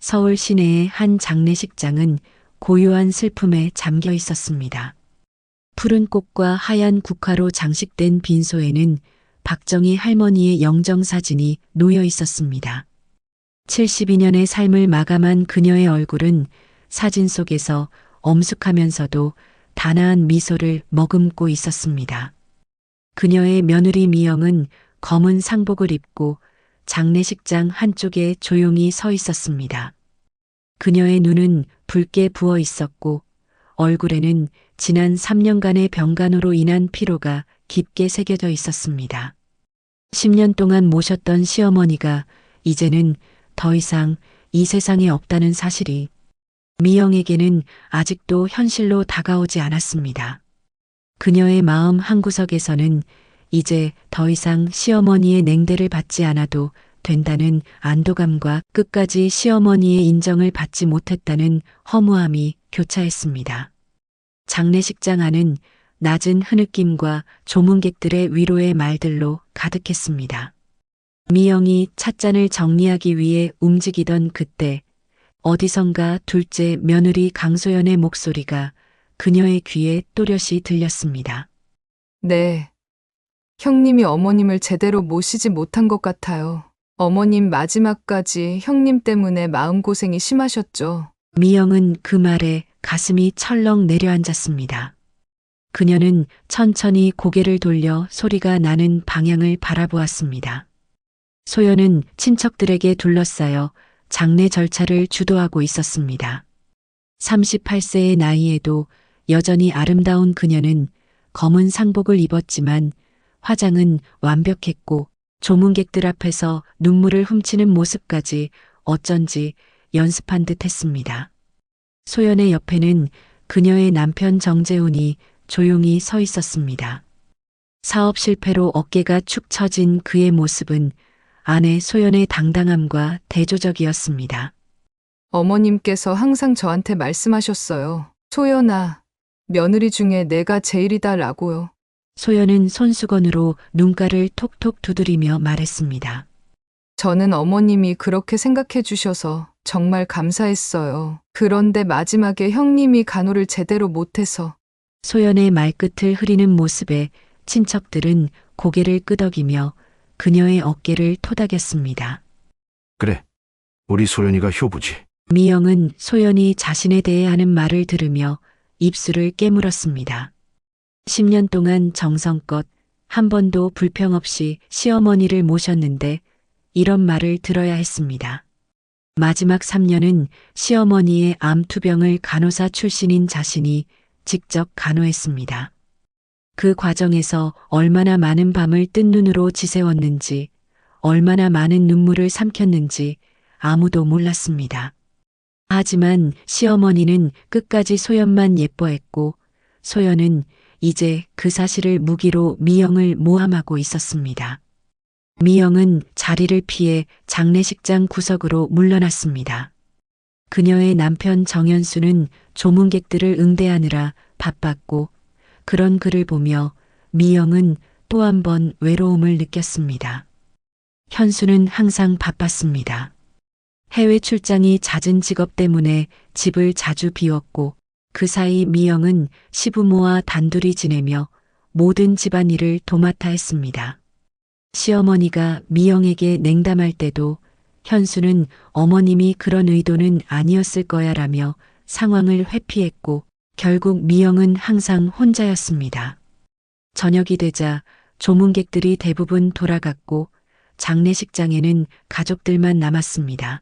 서울 시내의 한 장례식장은 고요한 슬픔에 잠겨 있었습니다. 푸른 꽃과 하얀 국화로 장식된 빈소에는 박정희 할머니의 영정사진이 놓여 있었습니다. 72년의 삶을 마감한 그녀의 얼굴은 사진 속에서 엄숙하면서도 단아한 미소를 머금고 있었습니다. 그녀의 며느리 미영은 검은 상복을 입고 장례식장 한쪽에 조용히 서 있었습니다. 그녀의 눈은 붉게 부어 있었고 얼굴에는 지난 3년간의 병간호로 인한 피로가 깊게 새겨져 있었습니다. 10년 동안 모셨던 시어머니가 이제는 더 이상 이 세상에 없다는 사실이 미영에게는 아직도 현실로 다가오지 않았습니다. 그녀의 마음 한구석에서는 이제 더 이상 시어머니의 냉대를 받지 않아도 된다는 안도감과 끝까지 시어머니의 인정을 받지 못했다는 허무함이 교차했습니다. 장례식장 안은 낮은 흐느낌과 조문객들의 위로의 말들로 가득했습니다. 미영이 찻잔을 정리하기 위해 움직이던 그때 어디선가 둘째 며느리 강소연의 목소리가 그녀의 귀에 또렷이 들렸습니다. 네. 형님이 어머님을 제대로 모시지 못한 것 같아요. 어머님 마지막까지 형님 때문에 마음고생이 심하셨죠. 미영은 그 말에 가슴이 철렁 내려앉았습니다. 그녀는 천천히 고개를 돌려 소리가 나는 방향을 바라보았습니다. 소연은 친척들에게 둘러싸여 장례 절차를 주도하고 있었습니다. 38세의 나이에도 여전히 아름다운 그녀는 검은 상복을 입었지만 화장은 완벽했고 조문객들 앞에서 눈물을 훔치는 모습까지 어쩐지 연습한 듯 했습니다. 소연의 옆에는 그녀의 남편 정재훈이 조용히 서 있었습니다. 사업 실패로 어깨가 축 처진 그의 모습은 아내 소연의 당당함과 대조적이었습니다. 어머님께서 항상 저한테 말씀하셨어요. 소연아, 며느리 중에 내가 제일이다라고요. 소연은 손수건으로 눈가를 톡톡 두드리며 말했습니다. 저는 어머님이 그렇게 생각해 주셔서 정말 감사했어요. 그런데 마지막에 형님이 간호를 제대로 못해서. 소연의 말끝을 흐리는 모습에 친척들은 고개를 끄덕이며 그녀의 어깨를 토닥였습니다. 그래, 우리 소연이가 효부지. 미영은 소연이 자신에 대해 하는 말을 들으며 입술을 깨물었습니다. 10년 동안 정성껏 한 번도 불평 없이 시어머니를 모셨는데 이런 말을 들어야 했습니다. 마지막 3년은 시어머니의 암투병을 간호사 출신인 자신이 직접 간호했습니다. 그 과정에서 얼마나 많은 밤을 뜬 눈으로 지새웠는지, 얼마나 많은 눈물을 삼켰는지 아무도 몰랐습니다. 하지만 시어머니는 끝까지 소연만 예뻐했고 소연은 이제 그 사실을 무기로 미영을 모함하고 있었습니다. 미영은 자리를 피해 장례식장 구석으로 물러났습니다. 그녀의 남편 정현수는 조문객들을 응대하느라 바빴고 그런 그를 보며 미영은 또 한 번 외로움을 느꼈습니다. 현수는 항상 바빴습니다. 해외 출장이 잦은 직업 때문에 집을 자주 비웠고 그 사이 미영은 시부모와 단둘이 지내며 모든 집안일을 도맡아 했습니다. 시어머니가 미영에게 냉담할 때도 현수는 어머님이 그런 의도는 아니었을 거야라며 상황을 회피했고 결국 미영은 항상 혼자였습니다. 저녁이 되자 조문객들이 대부분 돌아갔고 장례식장에는 가족들만 남았습니다.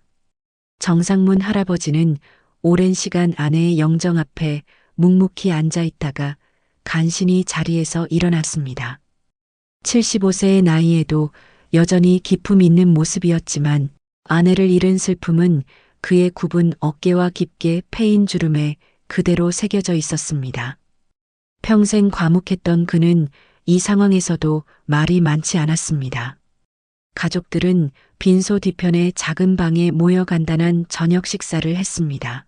정상문 할아버지는 오랜 시간 아내의 영정 앞에 묵묵히 앉아 있다가 간신히 자리에서 일어났습니다. 75세의 나이에도 여전히 기품 있는 모습이었지만 아내를 잃은 슬픔은 그의 굽은 어깨와 깊게 패인 주름에 그대로 새겨져 있었습니다. 평생 과묵했던 그는 이 상황에서도 말이 많지 않았습니다. 가족들은 빈소 뒤편의 작은 방에 모여 간단한 저녁 식사를 했습니다.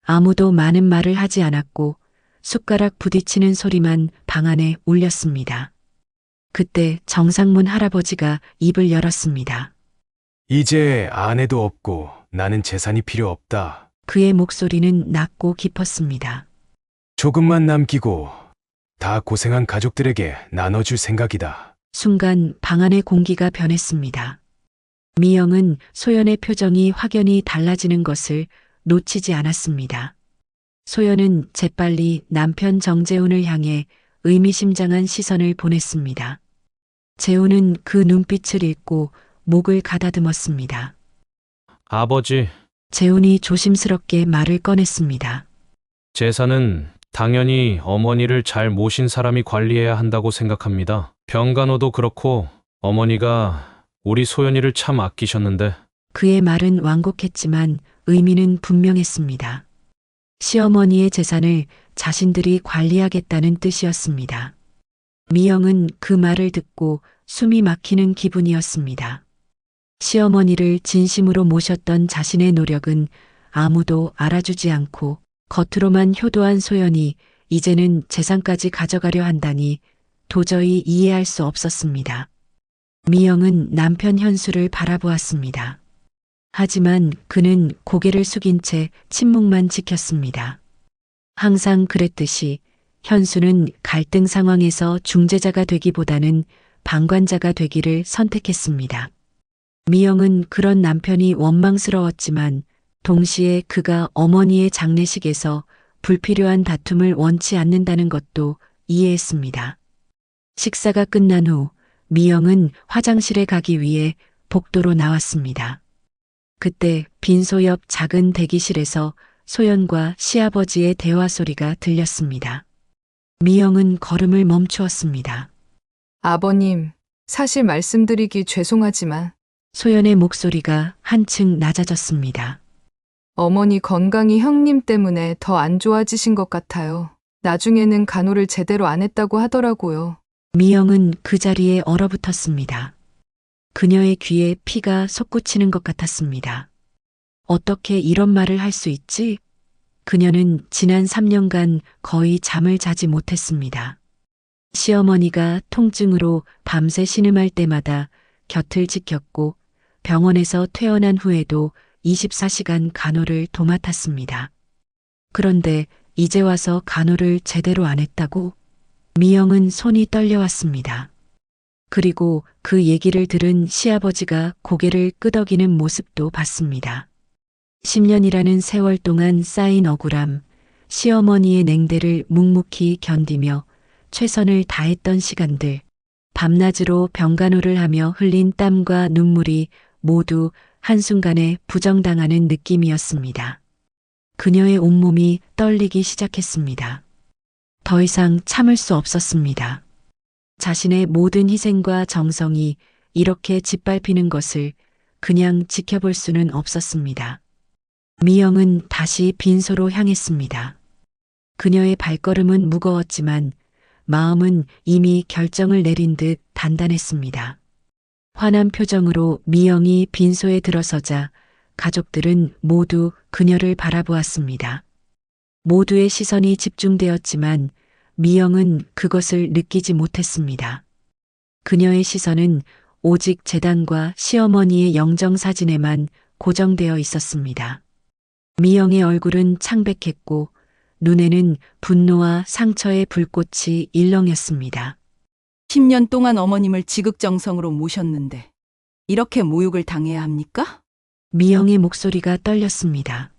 아무도 많은 말을 하지 않았고 숟가락 부딪히는 소리만 방 안에 울렸습니다. 그때 정상문 할아버지가 입을 열었습니다. 이제 아내도 없고 나는 재산이 필요 없다. 그의 목소리는 낮고 깊었습니다. 조금만 남기고 다 고생한 가족들에게 나눠줄 생각이다. 순간 방 안의 공기가 변했습니다. 미영은 소연의 표정이 확연히 달라지는 것을 놓치지 않았습니다. 소연은 재빨리 남편 정재훈을 향해 의미심장한 시선을 보냈습니다. 재훈은 그 눈빛을 읽고 목을 가다듬었습니다. 아버지, 재훈이 조심스럽게 말을 꺼냈습니다. 재산은 당연히 어머니를 잘 모신 사람이 관리해야 한다고 생각합니다. 병간호도 그렇고 어머니가 우리 소연이를 참 아끼셨는데 그의 말은 완곡했지만 의미는 분명했습니다. 시어머니의 재산을 자신들이 관리하겠다는 뜻이었습니다. 미영은 그 말을 듣고 숨이 막히는 기분이었습니다. 시어머니를 진심으로 모셨던 자신의 노력은 아무도 알아주지 않고 겉으로만 효도한 소연이 이제는 재산까지 가져가려 한다니 도저히 이해할 수 없었습니다. 미영은 남편 현수를 바라보았습니다. 하지만 그는 고개를 숙인 채 침묵만 지켰습니다. 항상 그랬듯이 현수는 갈등 상황에서 중재자가 되기보다는 방관자가 되기를 선택했습니다. 미영은 그런 남편이 원망스러웠지만 동시에 그가 어머니의 장례식에서 불필요한 다툼을 원치 않는다는 것도 이해했습니다. 식사가 끝난 후 미영은 화장실에 가기 위해 복도로 나왔습니다. 그때 빈소 옆 작은 대기실에서 소연과 시아버지의 대화 소리가 들렸습니다. 미영은 걸음을 멈추었습니다. 아버님, 사실 말씀드리기 죄송하지만 소연의 목소리가 한층 낮아졌습니다. 어머니 건강이 형님 때문에 더 안 좋아지신 것 같아요. 나중에는 간호를 제대로 안 했다고 하더라고요. 미영은 그 자리에 얼어붙었습니다. 그녀의 귀에 피가 솟구치는 것 같았습니다. 어떻게 이런 말을 할 수 있지? 그녀는 지난 3년간 거의 잠을 자지 못했습니다. 시어머니가 통증으로 밤새 신음할 때마다 곁을 지켰고 병원에서 퇴원한 후에도 24시간 간호를 도맡았습니다. 그런데 이제 와서 간호를 제대로 안 했다고? 미영은 손이 떨려왔습니다. 그리고 그 얘기를 들은 시아버지가 고개를 끄덕이는 모습도 봤습니다. 10년이라는 세월 동안 쌓인 억울함, 시어머니의 냉대를 묵묵히 견디며 최선을 다했던 시간들, 밤낮으로 병간호를 하며 흘린 땀과 눈물이 모두 한순간에 부정당하는 느낌이었습니다. 그녀의 온몸이 떨리기 시작했습니다. 더 이상 참을 수 없었습니다. 자신의 모든 희생과 정성이 이렇게 짓밟히는 것을 그냥 지켜볼 수는 없었습니다. 미영은 다시 빈소로 향했습니다. 그녀의 발걸음은 무거웠지만 마음은 이미 결정을 내린 듯 단단했습니다. 환한 표정으로 미영이 빈소에 들어서자 가족들은 모두 그녀를 바라보았습니다. 모두의 시선이 집중되었지만 미영은 그것을 느끼지 못했습니다. 그녀의 시선은 오직 재단과 시어머니의 영정사진에만 고정되어 있었습니다. 미영의 얼굴은 창백했고 눈에는 분노와 상처의 불꽃이 일렁였습니다. 10년 동안 어머님을 지극정성으로 모셨는데 이렇게 모욕을 당해야 합니까? 미영의 목소리가 떨렸습니다.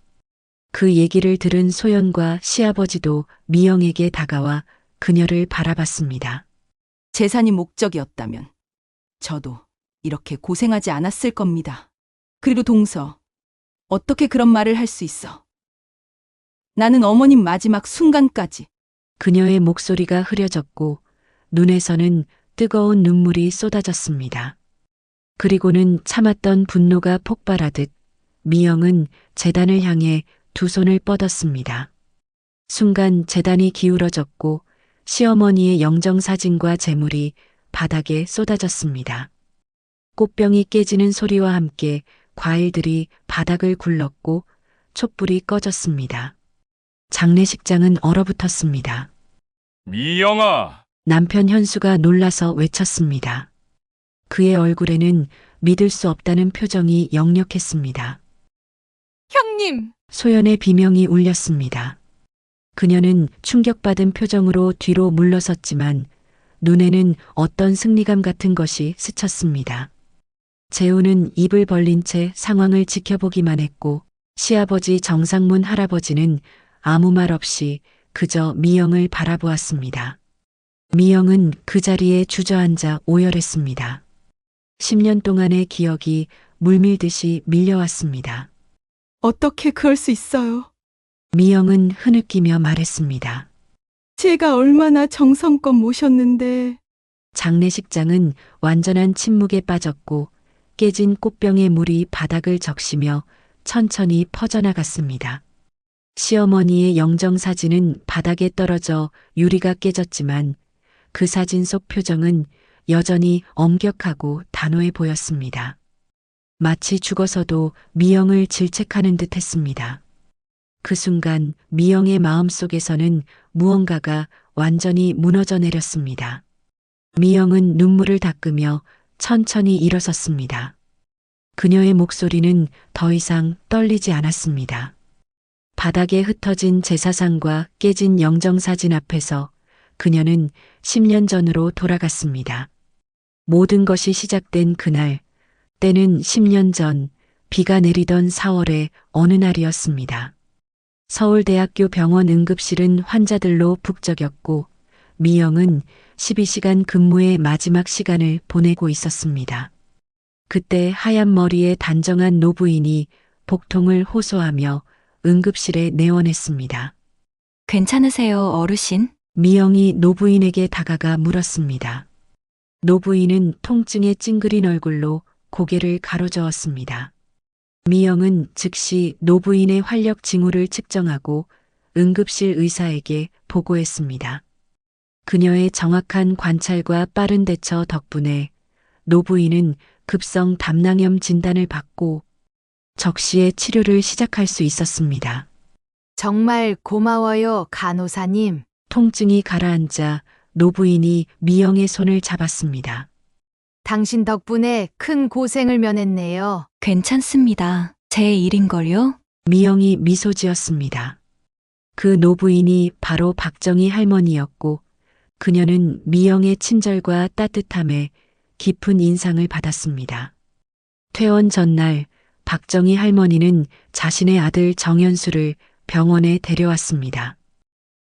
그 얘기를 들은 소연과 시아버지도 미영에게 다가와 그녀를 바라봤습니다. 재산이 목적이었다면 저도 이렇게 고생하지 않았을 겁니다. 그리고 동서, 어떻게 그런 말을 할 수 있어? 나는 어머님 마지막 순간까지 그녀의 목소리가 흐려졌고 눈에서는 뜨거운 눈물이 쏟아졌습니다. 그리고는 참았던 분노가 폭발하듯 미영은 재단을 향해 두 손을 뻗었습니다. 순간 재단이 기울어졌고 시어머니의 영정사진과 재물이 바닥에 쏟아졌습니다. 꽃병이 깨지는 소리와 함께 과일들이 바닥을 굴렀고 촛불이 꺼졌습니다. 장례식장은 얼어붙었습니다. 미영아, 남편 현수가 놀라서 외쳤습니다. 그의 얼굴에는 믿을 수 없다는 표정이 역력했습니다. 형님! 소연의 비명이 울렸습니다. 그녀는 충격받은 표정으로 뒤로 물러섰지만 눈에는 어떤 승리감 같은 것이 스쳤습니다. 재우는 입을 벌린 채 상황을 지켜보기만 했고 시아버지 정상문 할아버지는 아무 말 없이 그저 미영을 바라보았습니다. 미영은 그 자리에 주저앉아 오열했습니다. 10년 동안의 기억이 물밀듯이 밀려왔습니다. 어떻게 그럴 수 있어요? 미영은 흐느끼며 말했습니다. 제가 얼마나 정성껏 모셨는데. 장례식장은 완전한 침묵에 빠졌고 깨진 꽃병의 물이 바닥을 적시며 천천히 퍼져나갔습니다. 시어머니의 영정사진은 바닥에 떨어져 유리가 깨졌지만 그 사진 속 표정은 여전히 엄격하고 단호해 보였습니다. 마치 죽어서도 미영을 질책하는 듯 했습니다. 그 순간 미영의 마음속에서는 무언가가 완전히 무너져 내렸습니다. 미영은 눈물을 닦으며 천천히 일어섰습니다. 그녀의 목소리는 더 이상 떨리지 않았습니다. 바닥에 흩어진 제사상과 깨진 영정사진 앞에서 그녀는 10년 전으로 돌아갔습니다. 모든 것이 시작된 그날, 때는 10년 전 비가 내리던 4월의 어느 날이었습니다. 서울대학교 병원 응급실은 환자들로 북적였고 미영은 12시간 근무의 마지막 시간을 보내고 있었습니다. 그때 하얀 머리의 단정한 노부인이 복통을 호소하며 응급실에 내원했습니다. 괜찮으세요, 어르신? 미영이 노부인에게 다가가 물었습니다. 노부인은 통증에 찡그린 얼굴로 고개를 가로저었습니다. 미영은 즉시 노부인의 활력 징후를 측정하고 응급실 의사에게 보고했습니다. 그녀의 정확한 관찰과 빠른 대처 덕분에 노부인은 급성 담낭염 진단을 받고 적시에 치료를 시작할 수 있었습니다. 정말 고마워요, 간호사님. 통증이 가라앉자 노부인이 미영의 손을 잡았습니다. 당신 덕분에 큰 고생을 면했네요. 괜찮습니다. 제 일인걸요? 미영이 미소 지었습니다. 그 노부인이 바로 박정희 할머니였고 그녀는 미영의 친절과 따뜻함에 깊은 인상을 받았습니다. 퇴원 전날 박정희 할머니는 자신의 아들 정현수를 병원에 데려왔습니다.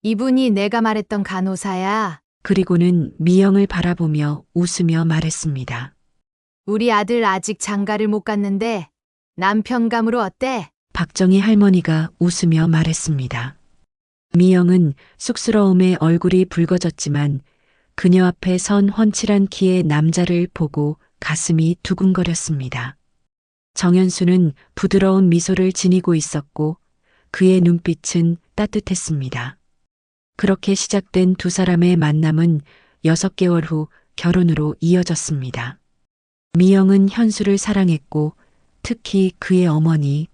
이분이 내가 말했던 간호사야. 그리고는 미영을 바라보며 웃으며 말했습니다. 우리 아들 아직 장가를 못 갔는데 남편감으로 어때? 박정희 할머니가 웃으며 말했습니다. 미영은 쑥스러움에 얼굴이 붉어졌지만 그녀 앞에 선 훤칠한 키의 남자를 보고 가슴이 두근거렸습니다. 정현수는 부드러운 미소를 지니고 있었고 그의 눈빛은 따뜻했습니다. 그렇게 시작된 두 사람의 만남은 6개월 후 결혼으로 이어졌습니다. 미영은 현수를 사랑했고 특히 그의 어머니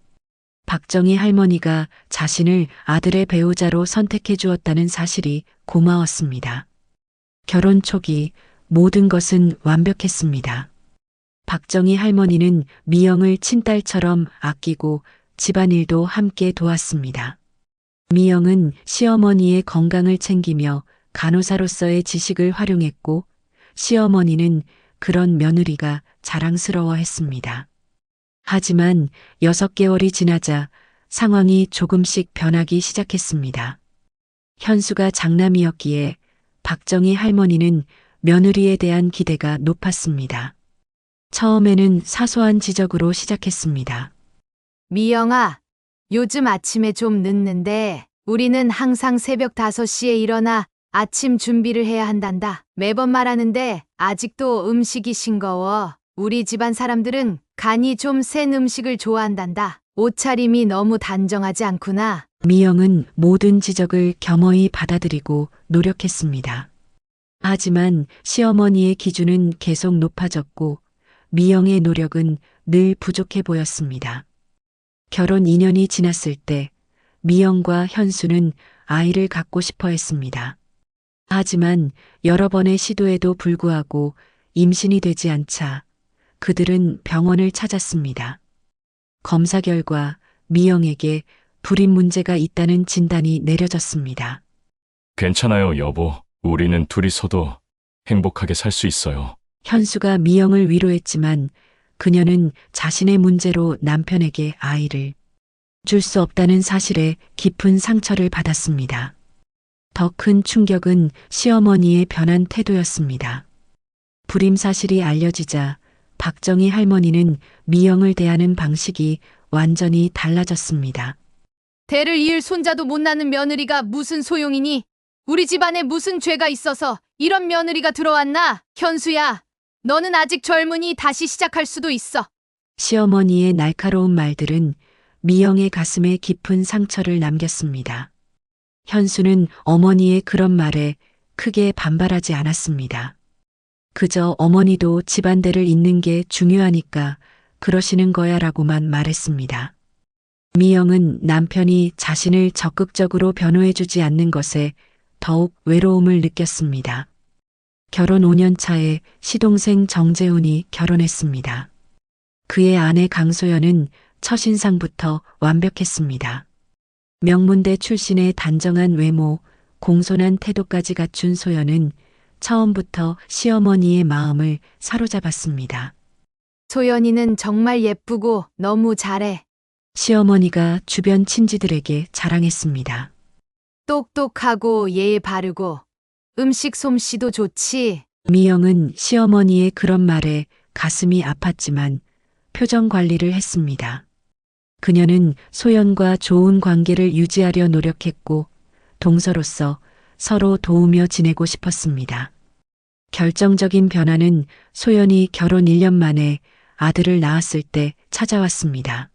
박정희 할머니가 자신을 아들의 배우자로 선택해 주었다는 사실이 고마웠습니다. 결혼 초기 모든 것은 완벽했습니다. 박정희 할머니는 미영을 친딸처럼 아끼고 집안일도 함께 도왔습니다. 미영은 시어머니의 건강을 챙기며 간호사로서의 지식을 활용했고 시어머니는 그런 며느리가 자랑스러워했습니다. 하지만 6개월이 지나자 상황이 조금씩 변하기 시작했습니다. 현수가 장남이었기에 박정희 할머니는 며느리에 대한 기대가 높았습니다. 처음에는 사소한 지적으로 시작했습니다. 미영아, 요즘 아침에 좀 늦는데 우리는 항상 새벽 5시에 일어나 아침 준비를 해야 한단다. 매번 말하는데 아직도 음식이 싱거워. 우리 집안 사람들은 간이 좀 센 음식을 좋아한단다. 옷차림이 너무 단정하지 않구나. 미영은 모든 지적을 겸허히 받아들이고 노력했습니다. 하지만 시어머니의 기준은 계속 높아졌고 미영의 노력은 늘 부족해 보였습니다. 결혼 2년이 지났을 때 미영과 현수는 아이를 갖고 싶어 했습니다. 하지만 여러 번의 시도에도 불구하고 임신이 되지 않자 그들은 병원을 찾았습니다. 검사 결과 미영에게 불임 문제가 있다는 진단이 내려졌습니다. 괜찮아요, 여보. 우리는 둘이서도 행복하게 살 수 있어요. 현수가 미영을 위로했지만 그녀는 자신의 문제로 남편에게 아이를 줄 수 없다는 사실에 깊은 상처를 받았습니다. 더 큰 충격은 시어머니의 변한 태도였습니다. 불임 사실이 알려지자 박정희 할머니는 미영을 대하는 방식이 완전히 달라졌습니다. 대를 이을 손자도 못 낳는 며느리가 무슨 소용이니? 우리 집안에 무슨 죄가 있어서 이런 며느리가 들어왔나? 현수야, 너는 아직 젊으니 다시 시작할 수도 있어. 시어머니의 날카로운 말들은 미영의 가슴에 깊은 상처를 남겼습니다. 현수는 어머니의 그런 말에 크게 반발하지 않았습니다. 그저 어머니도 집안대를 잇는 게 중요하니까 그러시는 거야 라고만 말했습니다. 미영은 남편이 자신을 적극적으로 변호해주지 않는 것에 더욱 외로움을 느꼈습니다. 결혼 5년 차에 시동생 정재훈이 결혼했습니다. 그의 아내 강소연은 첫인상부터 완벽했습니다. 명문대 출신의 단정한 외모, 공손한 태도까지 갖춘 소연은 처음부터 시어머니의 마음을 사로잡았습니다. 소연이는 정말 예쁘고 너무 잘해. 시어머니가 주변 친지들에게 자랑했습니다. 똑똑하고 예의 바르고 음식 솜씨도 좋지. 미영은 시어머니의 그런 말에 가슴이 아팠지만 표정 관리를 했습니다. 그녀는 소연과 좋은 관계를 유지하려 노력했고 동서로서 서로 도우며 지내고 싶었습니다. 결정적인 변화는 소연이 결혼 1년 만에 아들을 낳았을 때 찾아왔습니다.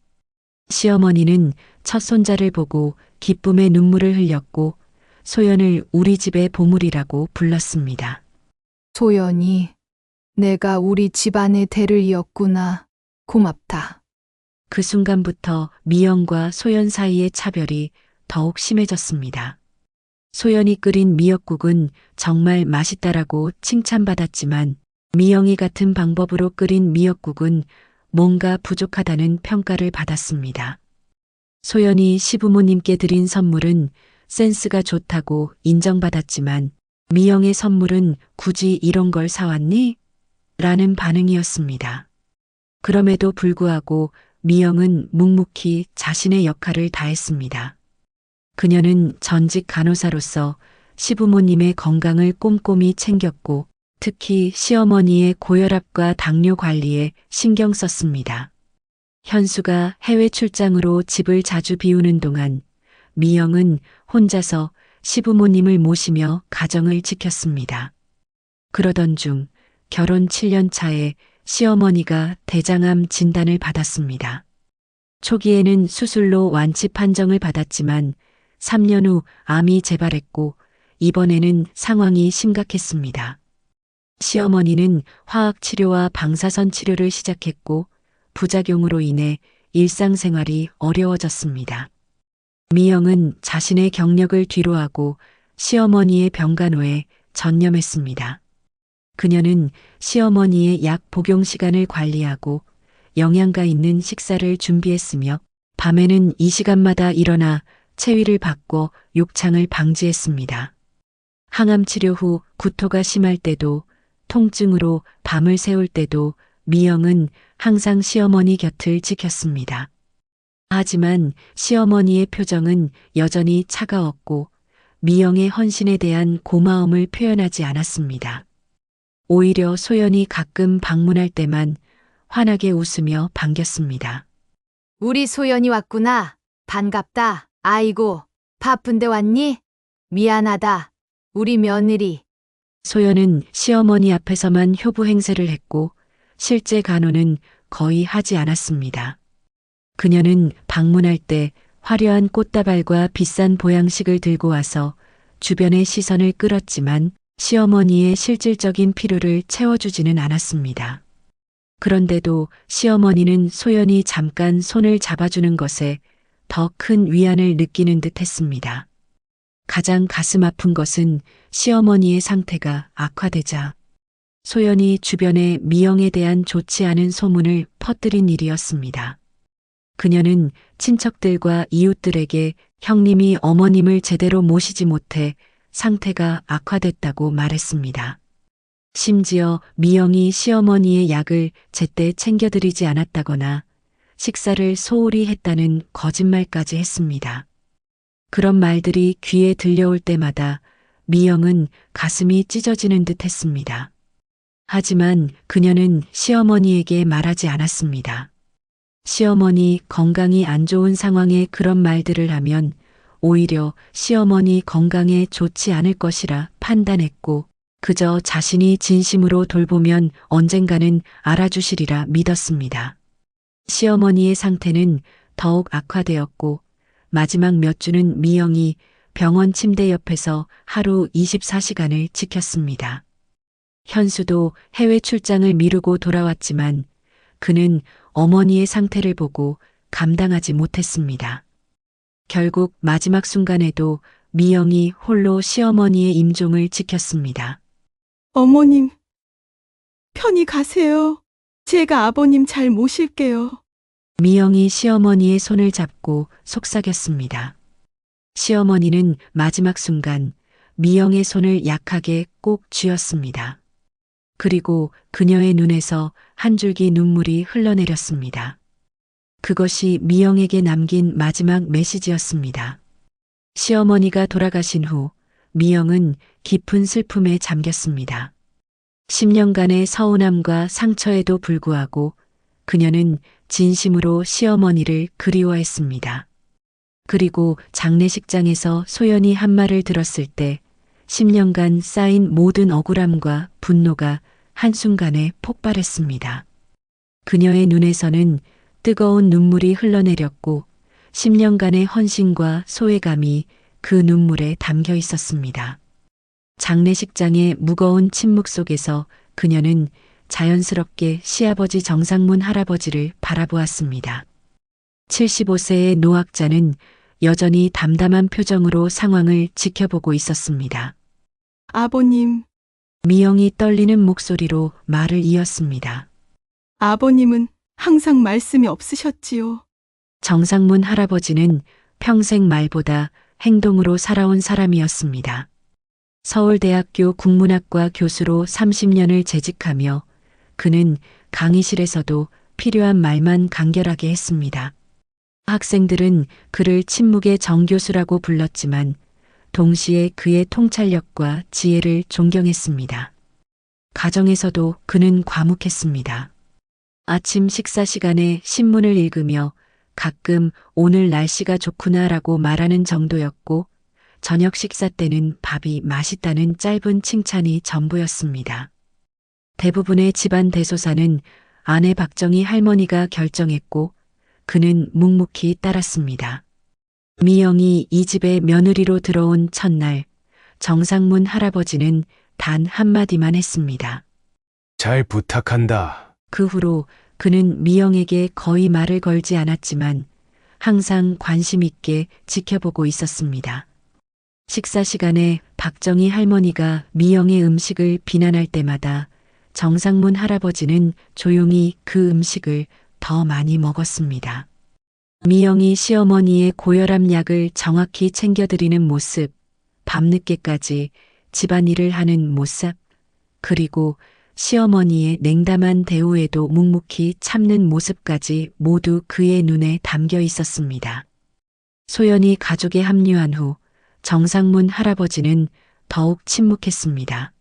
시어머니는 첫 손자를 보고 기쁨의 눈물을 흘렸고 소연을 우리 집의 보물이라고 불렀습니다. 소연이, 내가 우리 집안의 대를 이었구나. 고맙다. 그 순간부터 미영과 소연 사이의 차별이 더욱 심해졌습니다. 소연이 끓인 미역국은 정말 맛있다라고 칭찬받았지만 미영이 같은 방법으로 끓인 미역국은 뭔가 부족하다는 평가를 받았습니다. 소연이 시부모님께 드린 선물은 센스가 좋다고 인정받았지만 미영의 선물은 굳이 이런 걸 사왔니? 라는 반응이었습니다. 그럼에도 불구하고 미영은 묵묵히 자신의 역할을 다했습니다. 그녀는 전직 간호사로서 시부모님의 건강을 꼼꼼히 챙겼고 특히 시어머니의 고혈압과 당뇨 관리에 신경 썼습니다. 현수가 해외 출장으로 집을 자주 비우는 동안 미영은 혼자서 시부모님을 모시며 가정을 지켰습니다. 그러던 중 결혼 7년 차에 시어머니가 대장암 진단을 받았습니다. 초기에는 수술로 완치 판정을 받았지만 3년 후 암이 재발했고 이번에는 상황이 심각했습니다. 시어머니는 화학치료와 방사선 치료를 시작했고 부작용으로 인해 일상생활이 어려워졌습니다. 미영은 자신의 경력을 뒤로하고 시어머니의 병간호에 전념했습니다. 그녀는 시어머니의 약 복용 시간을 관리하고 영양가 있는 식사를 준비했으며 밤에는 이 시간마다 일어나 체위를 바꿔 욕창을 방지했습니다. 항암 치료 후 구토가 심할 때도 통증으로 밤을 새울 때도 미영은 항상 시어머니 곁을 지켰습니다. 하지만 시어머니의 표정은 여전히 차가웠고 미영의 헌신에 대한 고마움을 표현하지 않았습니다. 오히려 소연이 가끔 방문할 때만 환하게 웃으며 반겼습니다. 우리 소연이 왔구나. 반갑다. 아이고, 바쁜데 왔니? 미안하다. 우리 며느리. 소연은 시어머니 앞에서만 효부 행세를 했고 실제 간호는 거의 하지 않았습니다. 그녀는 방문할 때 화려한 꽃다발과 비싼 보양식을 들고 와서 주변의 시선을 끌었지만 시어머니의 실질적인 필요를 채워주지는 않았습니다. 그런데도 시어머니는 소연이 잠깐 손을 잡아주는 것에 더 큰 위안을 느끼는 듯 했습니다. 가장 가슴 아픈 것은 시어머니의 상태가 악화되자 소연이 주변에 미영에 대한 좋지 않은 소문을 퍼뜨린 일이었습니다. 그녀는 친척들과 이웃들에게 형님이 어머님을 제대로 모시지 못해 상태가 악화됐다고 말했습니다. 심지어 미영이 시어머니의 약을 제때 챙겨드리지 않았다거나 식사를 소홀히 했다는 거짓말까지 했습니다. 그런 말들이 귀에 들려올 때마다 미영은 가슴이 찢어지는 듯 했습니다. 하지만 그녀는 시어머니에게 말하지 않았습니다. 시어머니 건강이 안 좋은 상황에 그런 말들을 하면 오히려 시어머니 건강에 좋지 않을 것이라 판단했고 그저 자신이 진심으로 돌보면 언젠가는 알아주시리라 믿었습니다. 시어머니의 상태는 더욱 악화되었고 마지막 몇 주는 미영이 병원 침대 옆에서 하루 24시간을 지켰습니다. 현수도 해외 출장을 미루고 돌아왔지만 그는 어머니의 상태를 보고 감당하지 못했습니다. 결국 마지막 순간에도 미영이 홀로 시어머니의 임종을 지켰습니다. 어머님, 편히 가세요. 제가 아버님 잘 모실게요. 미영이 시어머니의 손을 잡고 속삭였습니다. 시어머니는 마지막 순간 미영의 손을 약하게 꼭 쥐었습니다. 그리고 그녀의 눈에서 한 줄기 눈물이 흘러내렸습니다. 그것이 미영에게 남긴 마지막 메시지였습니다. 시어머니가 돌아가신 후 미영은 깊은 슬픔에 잠겼습니다. 10년간의 서운함과 상처에도 불구하고 그녀는 진심으로 시어머니를 그리워했습니다. 그리고 장례식장에서 소연이 한 말을 들었을 때 10년간 쌓인 모든 억울함과 분노가 한순간에 폭발했습니다. 그녀의 눈에서는 뜨거운 눈물이 흘러내렸고 10년간의 헌신과 소외감이 그 눈물에 담겨 있었습니다. 장례식장의 무거운 침묵 속에서 그녀는 자연스럽게 시아버지 정상문 할아버지를 바라보았습니다. 75세의 노학자는 여전히 담담한 표정으로 상황을 지켜보고 있었습니다. 아버님, 미영이 떨리는 목소리로 말을 이었습니다. 아버님은 항상 말씀이 없으셨지요. 정상문 할아버지는 평생 말보다 행동으로 살아온 사람이었습니다. 서울대학교 국문학과 교수로 30년을 재직하며 그는 강의실에서도 필요한 말만 간결하게 했습니다. 학생들은 그를 침묵의 정교수라고 불렀지만 동시에 그의 통찰력과 지혜를 존경했습니다. 가정에서도 그는 과묵했습니다. 아침 식사 시간에 신문을 읽으며 가끔 오늘 날씨가 좋구나라고 말하는 정도였고 저녁 식사 때는 밥이 맛있다는 짧은 칭찬이 전부였습니다. 대부분의 집안 대소사는 아내 박정희 할머니가 결정했고 그는 묵묵히 따랐습니다. 미영이 이 집에 며느리로 들어온 첫날 정상문 할아버지는 단 한마디만 했습니다. 잘 부탁한다. 그 후로 그는 미영에게 거의 말을 걸지 않았지만 항상 관심 있게 지켜보고 있었습니다. 식사 시간에 박정희 할머니가 미영의 음식을 비난할 때마다 정상문 할아버지는 조용히 그 음식을 더 많이 먹었습니다. 미영이 시어머니의 고혈압 약을 정확히 챙겨드리는 모습, 밤늦게까지 집안일을 하는 모습, 그리고 시어머니의 냉담한 대우에도 묵묵히 참는 모습까지 모두 그의 눈에 담겨 있었습니다. 소연이 가족에 합류한 후 정상문 할아버지는 더욱 침묵했습니다.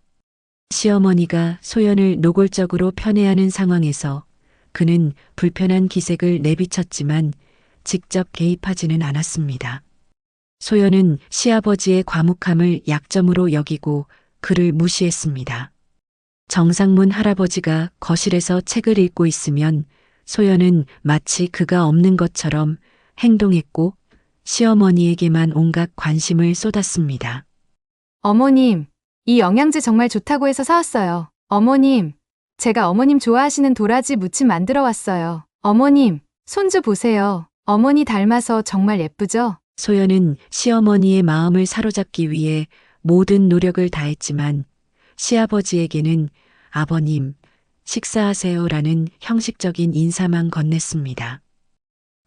시어머니가 소연을 노골적으로 편애하는 상황에서 그는 불편한 기색을 내비쳤지만 직접 개입하지는 않았습니다. 소연은 시아버지의 과묵함을 약점으로 여기고 그를 무시했습니다. 정상문 할아버지가 거실에서 책을 읽고 있으면 소연은 마치 그가 없는 것처럼 행동했고 시어머니에게만 온갖 관심을 쏟았습니다. 어머님, 이 영양제 정말 좋다고 해서 사왔어요. 어머님, 제가 어머님 좋아하시는 도라지 무침 만들어 왔어요. 어머님, 손주 보세요. 어머니 닮아서 정말 예쁘죠? 소연은 시어머니의 마음을 사로잡기 위해 모든 노력을 다했지만 시아버지에게는 아버님, 식사하세요라는 형식적인 인사만 건넸습니다.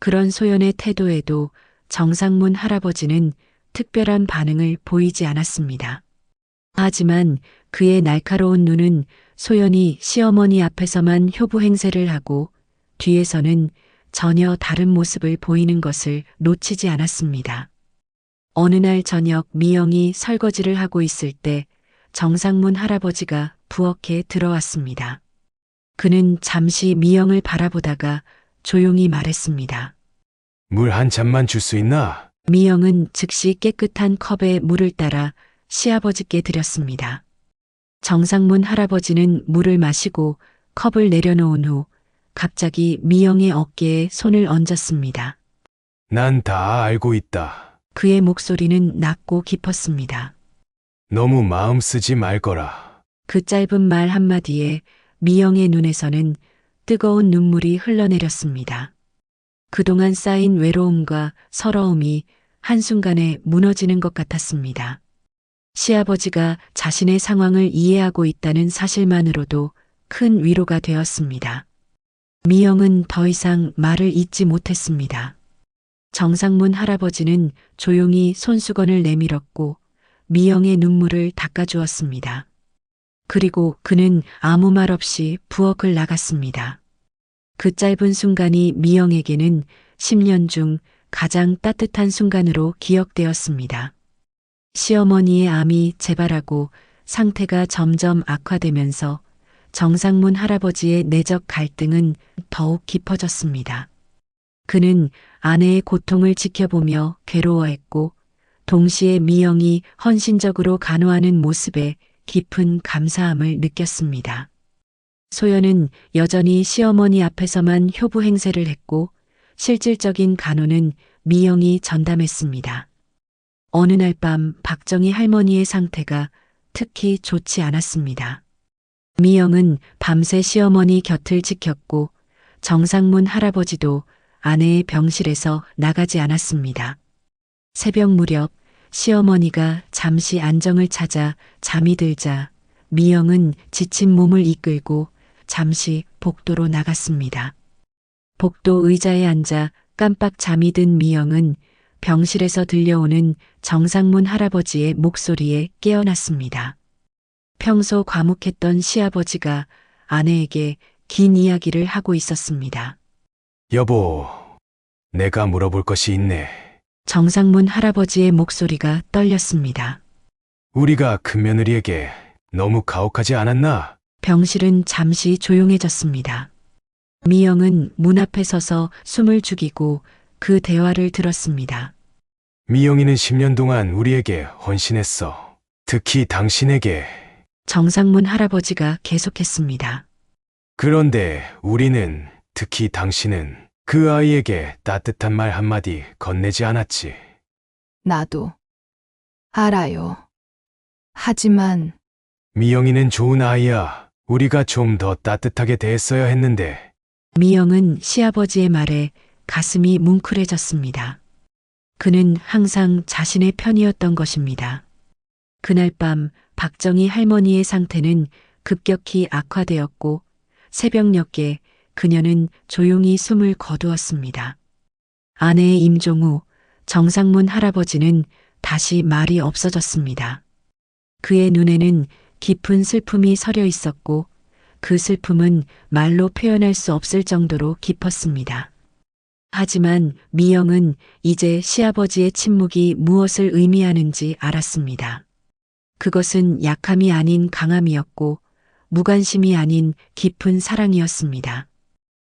그런 소연의 태도에도 정상문 할아버지는 특별한 반응을 보이지 않았습니다. 하지만 그의 날카로운 눈은 소연이 시어머니 앞에서만 효부 행세를 하고 뒤에서는 전혀 다른 모습을 보이는 것을 놓치지 않았습니다. 어느 날 저녁 미영이 설거지를 하고 있을 때 정상문 할아버지가 부엌에 들어왔습니다. 그는 잠시 미영을 바라보다가 조용히 말했습니다. 물 한 잔만 줄 수 있나? 미영은 즉시 깨끗한 컵에 물을 따라 시아버지께 드렸습니다. 정상문 할아버지는 물을 마시고 컵을 내려놓은 후 갑자기 미영의 어깨에 손을 얹었습니다. 난 다 알고 있다. 그의 목소리는 낮고 깊었습니다. 너무 마음 쓰지 말거라. 그 짧은 말 한마디에 미영의 눈에서는 뜨거운 눈물이 흘러내렸습니다. 그동안 쌓인 외로움과 서러움이 한순간에 무너지는 것 같았습니다. 시아버지가 자신의 상황을 이해하고 있다는 사실만으로도 큰 위로가 되었습니다. 미영은 더 이상 말을 잇지 못했습니다. 정상문 할아버지는 조용히 손수건을 내밀었고 미영의 눈물을 닦아주었습니다. 그리고 그는 아무 말 없이 부엌을 나갔습니다. 그 짧은 순간이 미영에게는 10년 중 가장 따뜻한 순간으로 기억되었습니다. 시어머니의 암이 재발하고 상태가 점점 악화되면서 정상문 할아버지의 내적 갈등은 더욱 깊어졌습니다. 그는 아내의 고통을 지켜보며 괴로워했고 동시에 미영이 헌신적으로 간호하는 모습에 깊은 감사함을 느꼈습니다. 소연은 여전히 시어머니 앞에서만 효부 행세를 했고 실질적인 간호는 미영이 전담했습니다. 어느 날 밤 박정희 할머니의 상태가 특히 좋지 않았습니다. 미영은 밤새 시어머니 곁을 지켰고 정상문 할아버지도 아내의 병실에서 나가지 않았습니다. 새벽 무렵 시어머니가 잠시 안정을 찾아 잠이 들자 미영은 지친 몸을 이끌고 잠시 복도로 나갔습니다. 복도 의자에 앉아 깜빡 잠이 든 미영은 병실에서 들려오는 정상문 할아버지의 목소리에 깨어났습니다. 평소 과묵했던 시아버지가 아내에게 긴 이야기를 하고 있었습니다. 여보, 내가 물어볼 것이 있네. 정상문 할아버지의 목소리가 떨렸습니다. 우리가 큰며느리에게 너무 가혹하지 않았나? 병실은 잠시 조용해졌습니다. 미영은 문 앞에 서서 숨을 죽이고 그 대화를 들었습니다. 미영이는 10년 동안 우리에게 헌신했어. 특히 당신에게. 정상문 할아버지가 계속했습니다. 그런데 우리는, 특히 당신은 그 아이에게 따뜻한 말 한마디 건네지 않았지. 나도 알아요. 하지만 미영이는 좋은 아이야. 우리가 좀 더 따뜻하게 대했어야 했는데. 미영은 시아버지의 말에 가슴이 뭉클해졌습니다. 그는 항상 자신의 편이었던 것입니다. 그날 밤 박정희 할머니의 상태는 급격히 악화되었고 새벽녘에 그녀는 조용히 숨을 거두었습니다. 아내의 임종우, 정상문 할아버지는 다시 말이 없어졌습니다. 그의 눈에는 깊은 슬픔이 서려 있었고 그 슬픔은 말로 표현할 수 없을 정도로 깊었습니다. 하지만 미영은 이제 시아버지의 침묵이 무엇을 의미하는지 알았습니다. 그것은 약함이 아닌 강함이었고 무관심이 아닌 깊은 사랑이었습니다.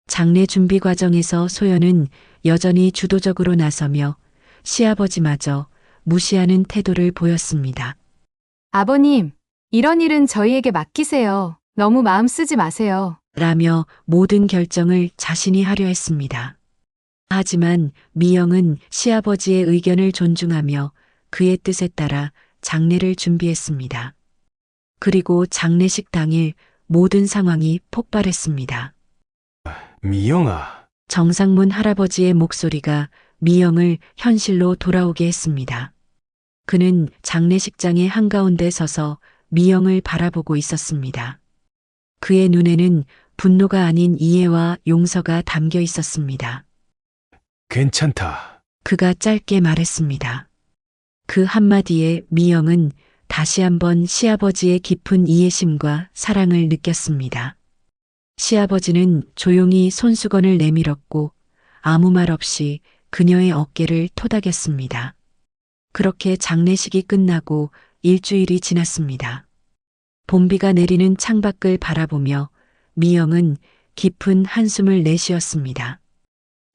장례 준비 과정에서 소연은 여전히 주도적으로 나서며 시아버지마저 무시하는 태도를 보였습니다. 아버님, 이런 일은 저희에게 맡기세요. 너무 마음 쓰지 마세요. 라며 모든 결정을 자신이 하려 했습니다. 하지만 미영은 시아버지의 의견을 존중하며 그의 뜻에 따라 장례를 준비했습니다. 그리고 장례식 당일 모든 상황이 폭발했습니다. 미영아. 정상문 할아버지의 목소리가 미영을 현실로 돌아오게 했습니다. 그는 장례식장의 한가운데 서서 미영을 바라보고 있었습니다. 그의 눈에는 분노가 아닌 이해와 용서가 담겨 있었습니다. 괜찮다. 그가 짧게 말했습니다. 그 한마디에 미영은 다시 한번 시아버지의 깊은 이해심과 사랑을 느꼈습니다. 시아버지는 조용히 손수건을 내밀었고 아무 말 없이 그녀의 어깨를 토닥였습니다. 그렇게 장례식이 끝나고 일주일이 지났습니다. 봄비가 내리는 창밖을 바라보며 미영은 깊은 한숨을 내쉬었습니다.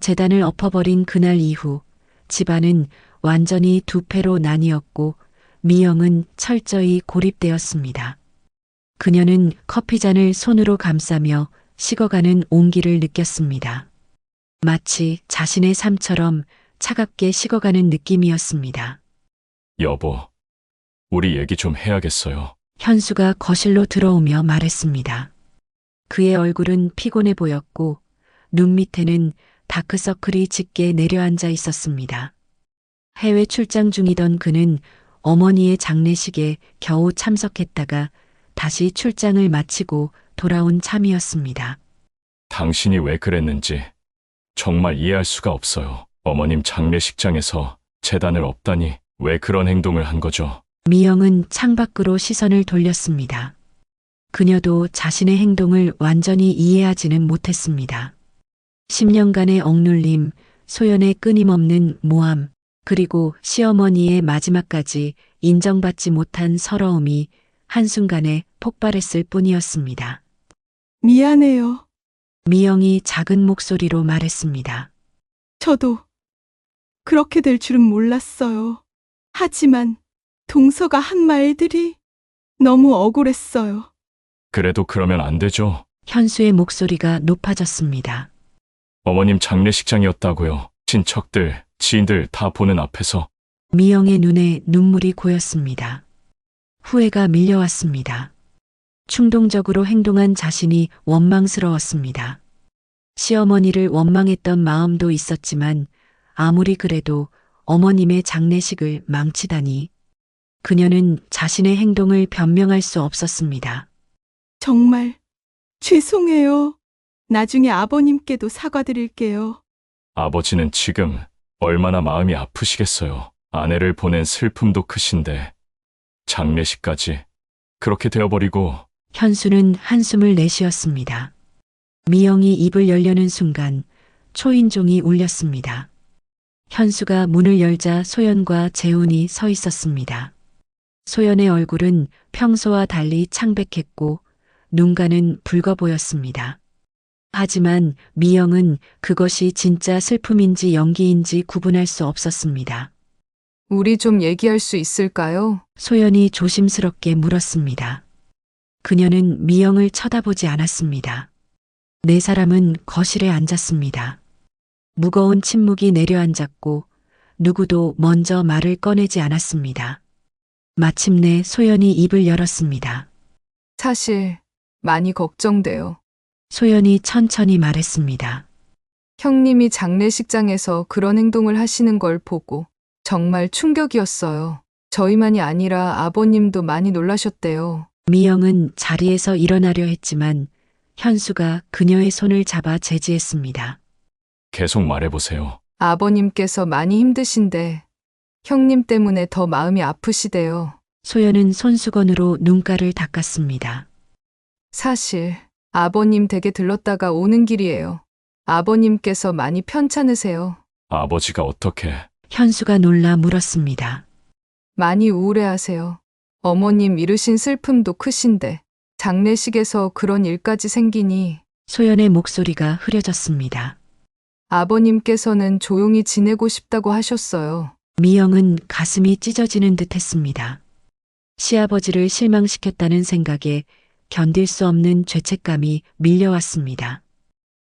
재단을 엎어버린 그날 이후 집안은 완전히 두 패로 나뉘었고 미영은 철저히 고립되었습니다. 그녀는 커피잔을 손으로 감싸며 식어가는 온기를 느꼈습니다. 마치 자신의 삶처럼 차갑게 식어가는 느낌이었습니다. 여보, 우리 얘기 좀 해야겠어요. 현수가 거실로 들어오며 말했습니다. 그의 얼굴은 피곤해 보였고 눈 밑에는 다크서클이 짙게 내려앉아 있었습니다. 해외 출장 중이던 그는 어머니의 장례식에 겨우 참석했다가 다시 출장을 마치고 돌아온 참이었습니다. 당신이 왜 그랬는지 정말 이해할 수가 없어요. 어머님 장례식장에서 재단을 엎다니 왜 그런 행동을 한 거죠? 미영은 창밖으로 시선을 돌렸습니다. 그녀도 자신의 행동을 완전히 이해하지는 못했습니다. 10년간의 억눌림, 소연의 끊임없는 모함, 그리고 시어머니의 마지막까지 인정받지 못한 서러움이 한순간에 폭발했을 뿐이었습니다. 미안해요. 미영이 작은 목소리로 말했습니다. 저도 그렇게 될 줄은 몰랐어요. 하지만 동서가 한 말들이 너무 억울했어요. 그래도 그러면 안 되죠. 현수의 목소리가 높아졌습니다. 어머님 장례식장이었다고요. 친척들, 지인들 다 보는 앞에서. 미영의 눈에 눈물이 고였습니다. 후회가 밀려왔습니다. 충동적으로 행동한 자신이 원망스러웠습니다. 시어머니를 원망했던 마음도 있었지만 아무리 그래도 어머님의 장례식을 망치다니. 그녀는 자신의 행동을 변명할 수 없었습니다. 정말 죄송해요. 나중에 아버님께도 사과드릴게요. 아버지는 지금 얼마나 마음이 아프시겠어요. 아내를 보낸 슬픔도 크신데 장례식까지 그렇게 되어버리고. 현수는 한숨을 내쉬었습니다. 미영이 입을 열려는 순간 초인종이 울렸습니다. 현수가 문을 열자 소연과 재훈이 서 있었습니다. 소연의 얼굴은 평소와 달리 창백했고 눈가는 붉어 보였습니다. 하지만 미영은 그것이 진짜 슬픔인지 연기인지 구분할 수 없었습니다. 우리 좀 얘기할 수 있을까요? 소연이 조심스럽게 물었습니다. 그녀는 미영을 쳐다보지 않았습니다. 네 사람은 거실에 앉았습니다. 무거운 침묵이 내려앉았고 누구도 먼저 말을 꺼내지 않았습니다. 마침내 소연이 입을 열었습니다. 사실 많이 걱정돼요. 소연이 천천히 말했습니다. 형님이 장례식장에서 그런 행동을 하시는 걸 보고 정말 충격이었어요. 저희만이 아니라 아버님도 많이 놀라셨대요. 미영은 자리에서 일어나려 했지만 현수가 그녀의 손을 잡아 제지했습니다. 계속 말해보세요. 아버님께서 많이 힘드신데 형님 때문에 더 마음이 아프시대요. 소연은 손수건으로 눈가를 닦았습니다. 사실 아버님 댁에 들렀다가 오는 길이에요. 아버님께서 많이 편찮으세요. 아버지가 어떻게? 현수가 놀라 물었습니다. 많이 우울해하세요. 어머님 잃으신 슬픔도 크신데 장례식에서 그런 일까지 생기니 소연의 목소리가 흐려졌습니다. 아버님께서는 조용히 지내고 싶다고 하셨어요. 미영은 가슴이 찢어지는 듯 했습니다. 시아버지를 실망시켰다는 생각에 견딜 수 없는 죄책감이 밀려왔습니다.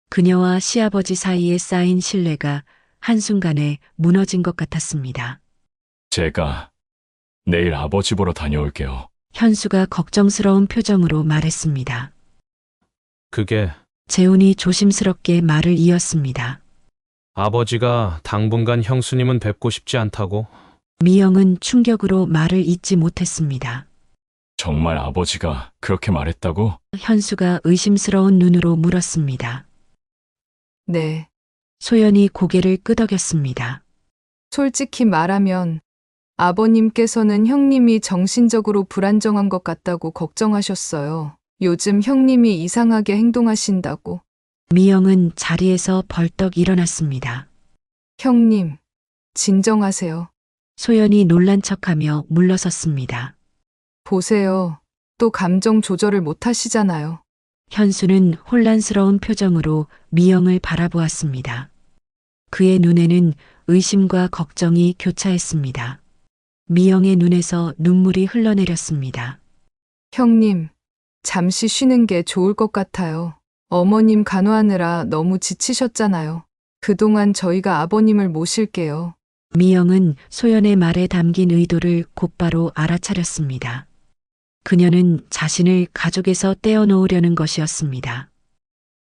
그녀와 시아버지 사이에 쌓인 신뢰가 한순간에 무너진 것 같았습니다. 제가 내일 아버지 보러 다녀올게요. 현수가 걱정스러운 표정으로 말했습니다. 그게 재훈이 조심스럽게 말을 이었습니다. 아버지가 당분간 형수님은 뵙고 싶지 않다고. 미영은 충격으로 말을 잇지 못했습니다. 정말 아버지가 그렇게 말했다고? 현수가 의심스러운 눈으로 물었습니다. 네. 소연이 고개를 끄덕였습니다. 솔직히 말하면 아버님께서는 형님이 정신적으로 불안정한 것 같다고 걱정하셨어요. 요즘 형님이 이상하게 행동하신다고. 미영은 자리에서 벌떡 일어났습니다. 형님, 진정하세요. 소연이 놀란 척하며 물러섰습니다. 보세요. 또 감정 조절을 못 하시잖아요. 현수는 혼란스러운 표정으로 미영을 바라보았습니다. 그의 눈에는 의심과 걱정이 교차했습니다. 미영의 눈에서 눈물이 흘러내렸습니다. 형님, 잠시 쉬는 게 좋을 것 같아요. 어머님 간호하느라 너무 지치셨잖아요. 그동안 저희가 아버님을 모실게요. 미영은 소연의 말에 담긴 의도를 곧바로 알아차렸습니다. 그녀는 자신을 가족에서 떼어놓으려는 것이었습니다.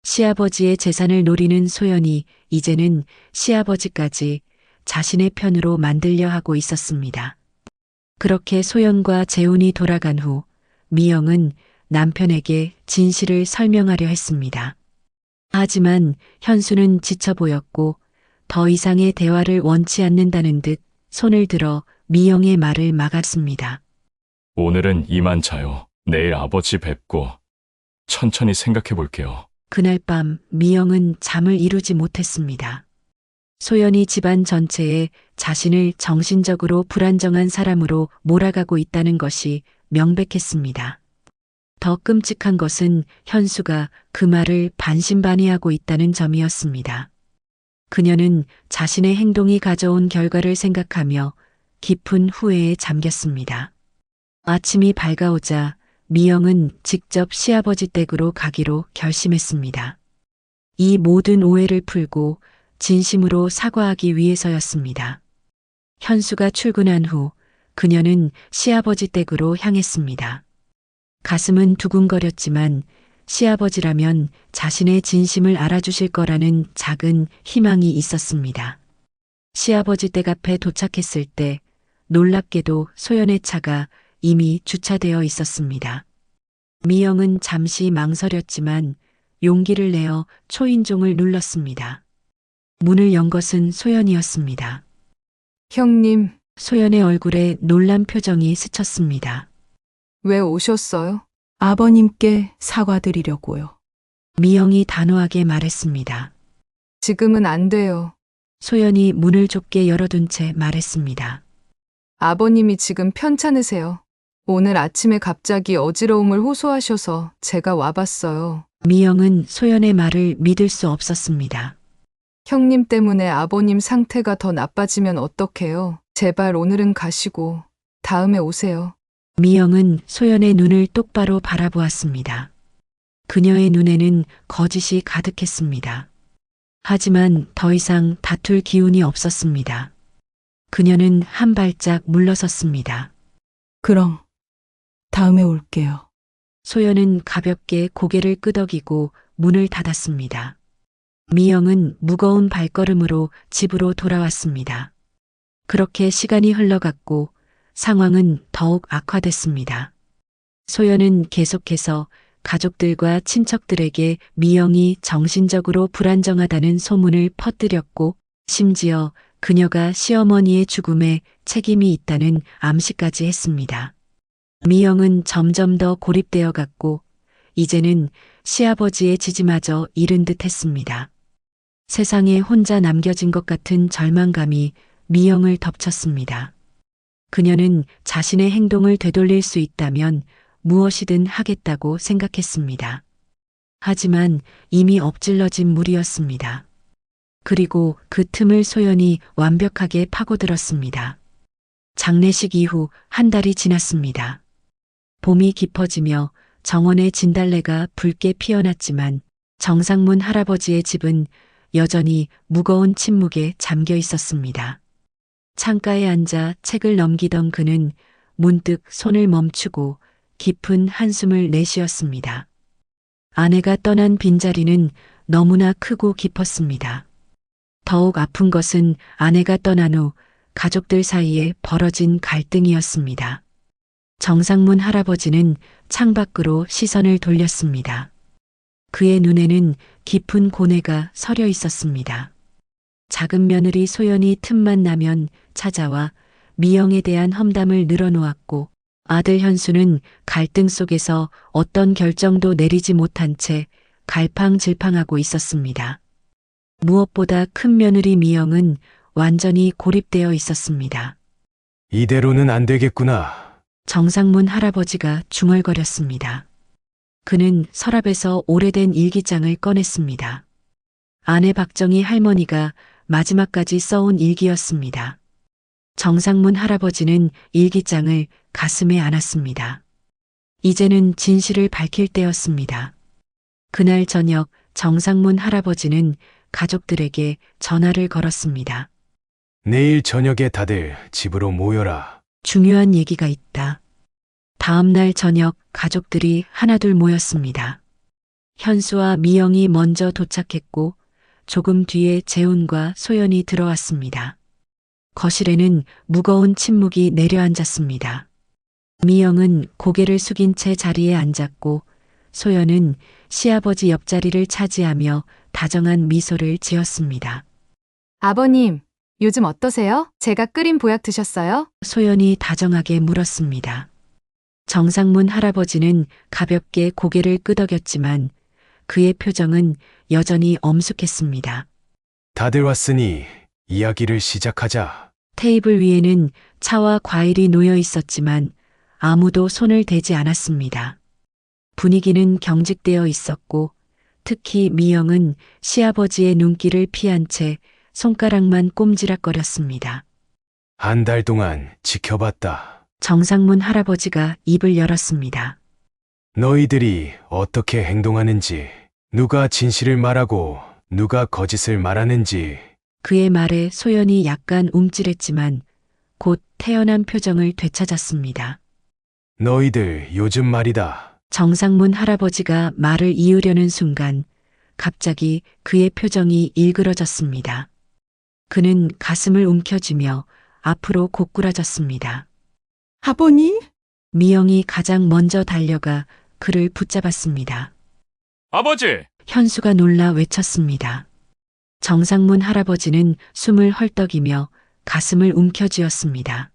시아버지의 재산을 노리는 소연이 이제는 시아버지까지 자신의 편으로 만들려 하고 있었습니다. 그렇게 소연과 재훈이 돌아간 후 미영은 남편에게 진실을 설명하려 했습니다. 하지만 현수는 지쳐 보였고 더 이상의 대화를 원치 않는다는 듯 손을 들어 미영의 말을 막았습니다. 오늘은 이만 자요. 내일 아버지 뵙고 천천히 생각해 볼게요. 그날 밤 미영은 잠을 이루지 못했습니다. 소연이 집안 전체에 자신을 정신적으로 불안정한 사람으로 몰아가고 있다는 것이 명백했습니다. 더 끔찍한 것은 현수가 그 말을 반신반의하고 있다는 점이었습니다. 그녀는 자신의 행동이 가져온 결과를 생각하며 깊은 후회에 잠겼습니다. 아침이 밝아오자 미영은 직접 시아버지 댁으로 가기로 결심했습니다. 이 모든 오해를 풀고 진심으로 사과하기 위해서였습니다. 현수가 출근한 후 그녀는 시아버지 댁으로 향했습니다. 가슴은 두근거렸지만 시아버지라면 자신의 진심을 알아주실 거라는 작은 희망이 있었습니다. 시아버지 댁 앞에 도착했을 때 놀랍게도 소연의 차가 이미 주차되어 있었습니다. 미영은 잠시 망설였지만 용기를 내어 초인종을 눌렀습니다. 문을 연 것은 소연이었습니다. 형님, 소연의 얼굴에 놀란 표정이 스쳤습니다. 왜 오셨어요? 아버님께 사과드리려고요. 미영이 단호하게 말했습니다. 지금은 안 돼요. 소연이 문을 좁게 열어둔 채 말했습니다. 아버님이 지금 편찮으세요. 오늘 아침에 갑자기 어지러움을 호소하셔서 제가 와봤어요. 미영은 소연의 말을 믿을 수 없었습니다. 형님 때문에 아버님 상태가 더 나빠지면 어떡해요? 제발 오늘은 가시고 다음에 오세요. 미영은 소연의 눈을 똑바로 바라보았습니다. 그녀의 눈에는 거짓이 가득했습니다. 하지만 더 이상 다툴 기운이 없었습니다. 그녀는 한 발짝 물러섰습니다. 그럼 다음에 올게요. 소연은 가볍게 고개를 끄덕이고 문을 닫았습니다. 미영은 무거운 발걸음으로 집으로 돌아왔습니다. 그렇게 시간이 흘러갔고 상황은 더욱 악화됐습니다. 소연은 계속해서 가족들과 친척들에게 미영이 정신적으로 불안정하다는 소문을 퍼뜨렸고 심지어 그녀가 시어머니의 죽음에 책임이 있다는 암시까지 했습니다. 미영은 점점 더 고립되어 갔고 이제는 시아버지의 지지마저 잃은 듯 했습니다. 세상에 혼자 남겨진 것 같은 절망감이 미영을 덮쳤습니다. 그녀는 자신의 행동을 되돌릴 수 있다면 무엇이든 하겠다고 생각했습니다. 하지만 이미 엎질러진 물이었습니다. 그리고 그 틈을 소연이 완벽하게 파고들었습니다. 장례식 이후 한 달이 지났습니다. 봄이 깊어지며 정원의 진달래가 붉게 피어났지만 정상문 할아버지의 집은 여전히 무거운 침묵에 잠겨 있었습니다. 창가에 앉아 책을 넘기던 그는 문득 손을 멈추고 깊은 한숨을 내쉬었습니다. 아내가 떠난 빈자리는 너무나 크고 깊었습니다. 더욱 아픈 것은 아내가 떠난 후 가족들 사이에 벌어진 갈등이었습니다. 정상문 할아버지는 창밖으로 시선을 돌렸습니다. 그의 눈에는 깊은 고뇌가 서려 있었습니다. 작은 며느리 소연이 틈만 나면 찾아와 미영에 대한 험담을 늘어놓았고 아들 현수는 갈등 속에서 어떤 결정도 내리지 못한 채 갈팡질팡하고 있었습니다. 무엇보다 큰 며느리 미영은 완전히 고립되어 있었습니다. 이대로는 안 되겠구나. 정상문 할아버지가 중얼거렸습니다. 그는 서랍에서 오래된 일기장을 꺼냈습니다. 아내 박정희 할머니가 마지막까지 써온 일기였습니다. 정상문 할아버지는 일기장을 가슴에 안았습니다. 이제는 진실을 밝힐 때였습니다. 그날 저녁 정상문 할아버지는 가족들에게 전화를 걸었습니다. 내일 저녁에 다들 집으로 모여라. 중요한 얘기가 있다. 다음 날 저녁 가족들이 하나둘 모였습니다. 현수와 미영이 먼저 도착했고 조금 뒤에 재훈과 소연이 들어왔습니다. 거실에는 무거운 침묵이 내려앉았습니다. 미영은 고개를 숙인 채 자리에 앉았고 소연은 시아버지 옆자리를 차지하며 다정한 미소를 지었습니다. 아버님, 요즘 어떠세요? 제가 끓인 보약 드셨어요? 소연이 다정하게 물었습니다. 정상문 할아버지는 가볍게 고개를 끄덕였지만 그의 표정은 여전히 엄숙했습니다. 다들 왔으니 이야기를 시작하자. 테이블 위에는 차와 과일이 놓여 있었지만 아무도 손을 대지 않았습니다. 분위기는 경직되어 있었고 특히 미영은 시아버지의 눈길을 피한 채 손가락만 꼼지락거렸습니다. 한 달 동안 지켜봤다. 정상문 할아버지가 입을 열었습니다. 너희들이 어떻게 행동하는지, 누가 진실을 말하고 누가 거짓을 말하는지. 그의 말에 소연이 약간 움찔했지만 곧 태연한 표정을 되찾았습니다. 너희들 요즘 말이다. 정상문 할아버지가 말을 이으려는 순간 갑자기 그의 표정이 일그러졌습니다. 그는 가슴을 움켜쥐며 앞으로 고꾸라졌습니다. 아버님? 미영이 가장 먼저 달려가 그를 붙잡았습니다. 아버지! 현수가 놀라 외쳤습니다. 정상문 할아버지는 숨을 헐떡이며 가슴을 움켜쥐었습니다.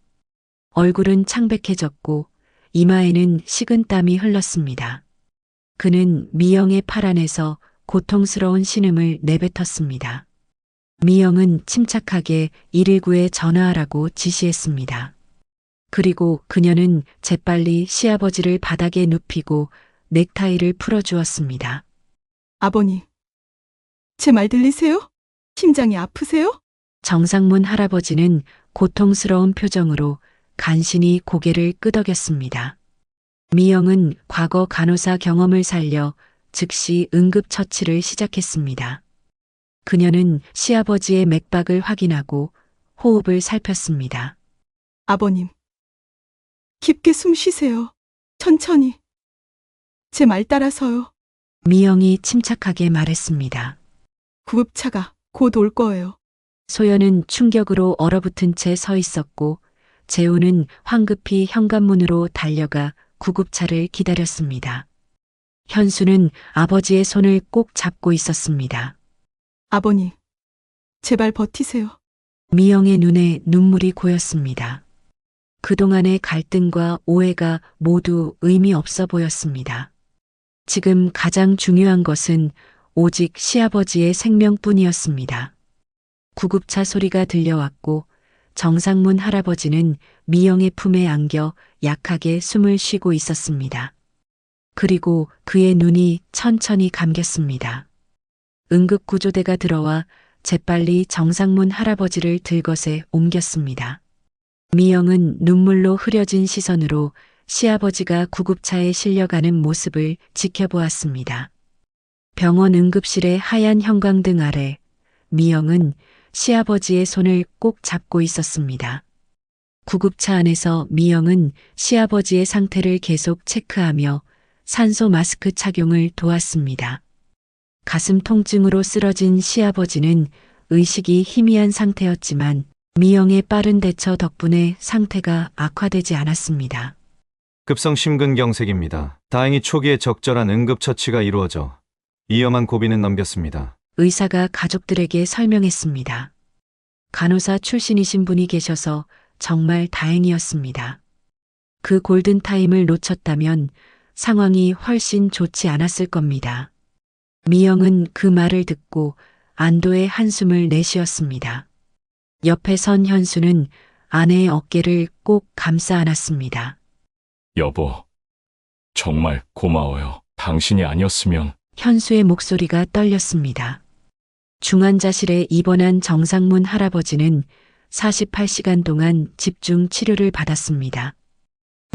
얼굴은 창백해졌고 이마에는 식은땀이 흘렀습니다. 그는 미영의 팔 안에서 고통스러운 신음을 내뱉었습니다. 미영은 침착하게 119에 전화하라고 지시했습니다. 그리고 그녀는 재빨리 시아버지를 바닥에 눕히고 넥타이를 풀어주었습니다. 아버님, 제 말 들리세요? 심장이 아프세요? 정상문 할아버지는 고통스러운 표정으로 간신히 고개를 끄덕였습니다. 미영은 과거 간호사 경험을 살려 즉시 응급처치를 시작했습니다. 그녀는 시아버지의 맥박을 확인하고 호흡을 살폈습니다. 아버님, 깊게 숨 쉬세요. 천천히. 제 말 따라서요. 미영이 침착하게 말했습니다. 구급차가 곧 올 거예요. 소연은 충격으로 얼어붙은 채 서 있었고 재우는 황급히 현관문으로 달려가 구급차를 기다렸습니다. 현수는 아버지의 손을 꼭 잡고 있었습니다. 아버님, 제발 버티세요. 미영의 눈에 눈물이 고였습니다. 그동안의 갈등과 오해가 모두 의미 없어 보였습니다. 지금 가장 중요한 것은 오직 시아버지의 생명뿐이었습니다. 구급차 소리가 들려왔고 정상문 할아버지는 미영의 품에 안겨 약하게 숨을 쉬고 있었습니다. 그리고 그의 눈이 천천히 감겼습니다. 응급구조대가 들어와 재빨리 정상문 할아버지를 들것에 옮겼습니다. 미영은 눈물로 흐려진 시선으로 시아버지가 구급차에 실려가는 모습을 지켜보았습니다. 병원 응급실의 하얀 형광등 아래 미영은 시아버지의 손을 꼭 잡고 있었습니다. 구급차 안에서 미영은 시아버지의 상태를 계속 체크하며 산소 마스크 착용을 도왔습니다. 가슴 통증으로 쓰러진 시아버지는 의식이 희미한 상태였지만 미영의 빠른 대처 덕분에 상태가 악화되지 않았습니다. 급성 심근경색입니다. 다행히 초기에 적절한 응급처치가 이루어져 위험한 고비는 넘겼습니다. 의사가 가족들에게 설명했습니다. 간호사 출신이신 분이 계셔서 정말 다행이었습니다. 그 골든타임을 놓쳤다면 상황이 훨씬 좋지 않았을 겁니다. 미영은 그 말을 듣고 안도의 한숨을 내쉬었습니다. 옆에 선 현수는 아내의 어깨를 꼭 감싸 안았습니다. 여보, 정말 고마워요. 당신이 아니었으면 현수의 목소리가 떨렸습니다. 중환자실에 입원한 정상문 할아버지는 48시간 동안 집중 치료를 받았습니다.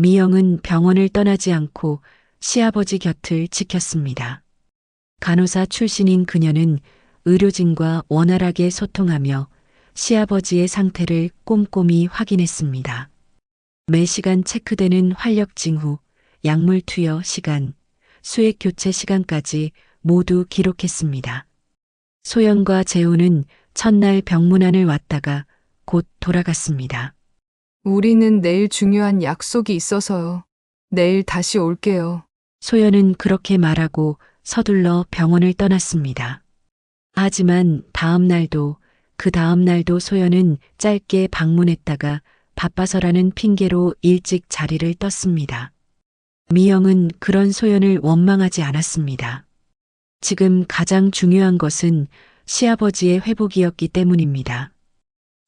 미영은 병원을 떠나지 않고 시아버지 곁을 지켰습니다. 간호사 출신인 그녀는 의료진과 원활하게 소통하며 시아버지의 상태를 꼼꼼히 확인했습니다. 매시간 체크되는 활력 징후, 약물 투여 시간, 수액 교체 시간까지 모두 기록했습니다. 소연과 재우는 첫날 병문안을 왔다가 곧 돌아갔습니다. 우리는 내일 중요한 약속이 있어서요. 내일 다시 올게요. 소연은 그렇게 말하고 서둘러 병원을 떠났습니다. 하지만 다음 날도 그 다음 날도 소연은 짧게 방문했다가 바빠서라는 핑계로 일찍 자리를 떴습니다. 미영은 그런 소연을 원망하지 않았습니다. 지금 가장 중요한 것은 시아버지의 회복이었기 때문입니다.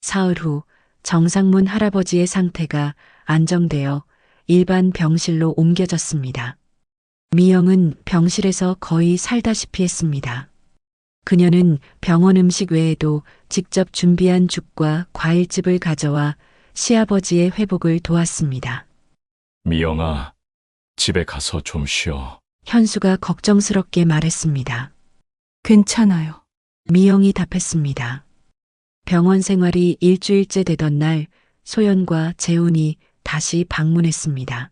사흘 후 정상문 할아버지의 상태가 안정되어 일반 병실로 옮겨졌습니다. 미영은 병실에서 거의 살다시피 했습니다. 그녀는 병원 음식 외에도 직접 준비한 죽과 과일즙을 가져와 시아버지의 회복을 도왔습니다. 미영아, 집에 가서 좀 쉬어. 현수가 걱정스럽게 말했습니다. 괜찮아요. 미영이 답했습니다. 병원 생활이 일주일째 되던 날 소연과 재훈이 다시 방문했습니다.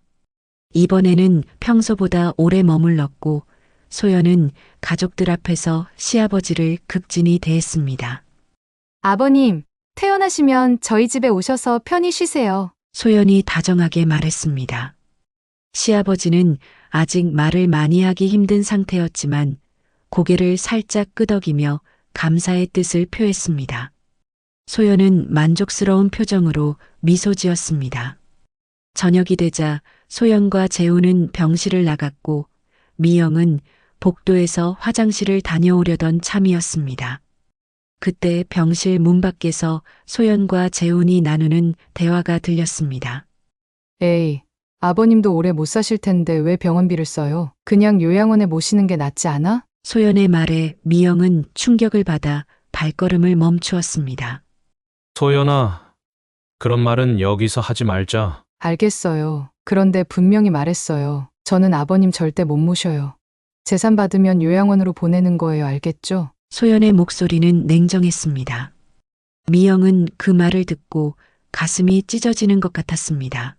이번에는 평소보다 오래 머물렀고 소연은 가족들 앞에서 시아버지를 극진히 대했습니다. 아버님, 퇴원하시면 저희 집에 오셔서 편히 쉬세요. 소연이 다정하게 말했습니다. 시아버지는 아직 말을 많이 하기 힘든 상태였지만 고개를 살짝 끄덕이며 감사의 뜻을 표했습니다. 소연은 만족스러운 표정으로 미소 지었습니다. 저녁이 되자 소연과 재우는 병실을 나갔고 미영은 복도에서 화장실을 다녀오려던 참이었습니다. 그때 병실 문 밖에서 소연과 재훈이 나누는 대화가 들렸습니다. 에이, 아버님도 오래 못 사실 텐데 왜 병원비를 써요? 그냥 요양원에 모시는 게 낫지 않아? 소연의 말에 미영은 충격을 받아 발걸음을 멈추었습니다. 소연아, 그런 말은 여기서 하지 말자. 알겠어요. 그런데 분명히 말했어요. 저는 아버님 절대 못 모셔요. 재산 받으면 요양원으로 보내는 거예요. 알겠죠? 소연의 목소리는 냉정했습니다. 미영은 그 말을 듣고 가슴이 찢어지는 것 같았습니다.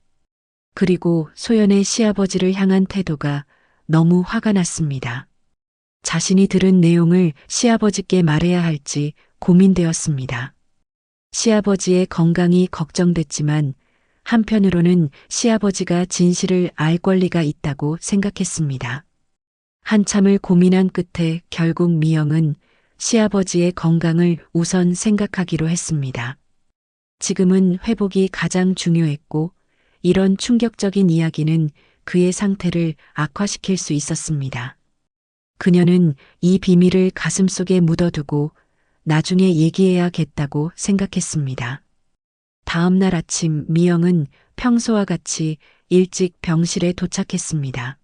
그리고 소연의 시아버지를 향한 태도가 너무 화가 났습니다. 자신이 들은 내용을 시아버지께 말해야 할지 고민되었습니다. 시아버지의 건강이 걱정됐지만 한편으로는 시아버지가 진실을 알 권리가 있다고 생각했습니다. 한참을 고민한 끝에 결국 미영은 시아버지의 건강을 우선 생각하기로 했습니다. 지금은 회복이 가장 중요했고 이런 충격적인 이야기는 그의 상태를 악화시킬 수 있었습니다. 그녀는 이 비밀을 가슴속에 묻어두고 나중에 얘기해야겠다고 생각했습니다. 다음 날 아침 미영은 평소와 같이 일찍 병실에 도착했습니다.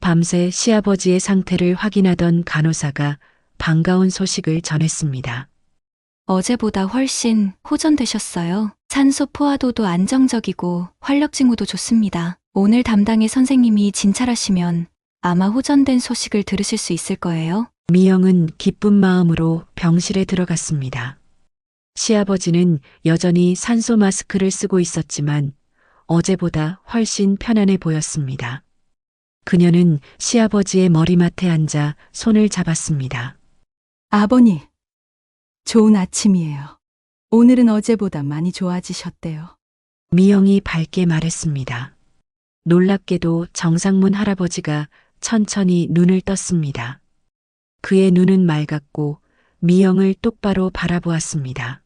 밤새 시아버지의 상태를 확인하던 간호사가 반가운 소식을 전했습니다. 어제보다 훨씬 호전되셨어요. 산소 포화도도 안정적이고 활력 징후도 좋습니다. 오늘 담당의 선생님이 진찰하시면 아마 호전된 소식을 들으실 수 있을 거예요. 미영은 기쁜 마음으로 병실에 들어갔습니다. 시아버지는 여전히 산소 마스크를 쓰고 있었지만 어제보다 훨씬 편안해 보였습니다. 그녀는 시아버지의 머리맡에 앉아 손을 잡았습니다. 아버님, 좋은 아침이에요. 오늘은 어제보다 많이 좋아지셨대요. 미영이 밝게 말했습니다. 놀랍게도 정상문 할아버지가 천천히 눈을 떴습니다. 그의 눈은 맑았고 미영을 똑바로 바라보았습니다.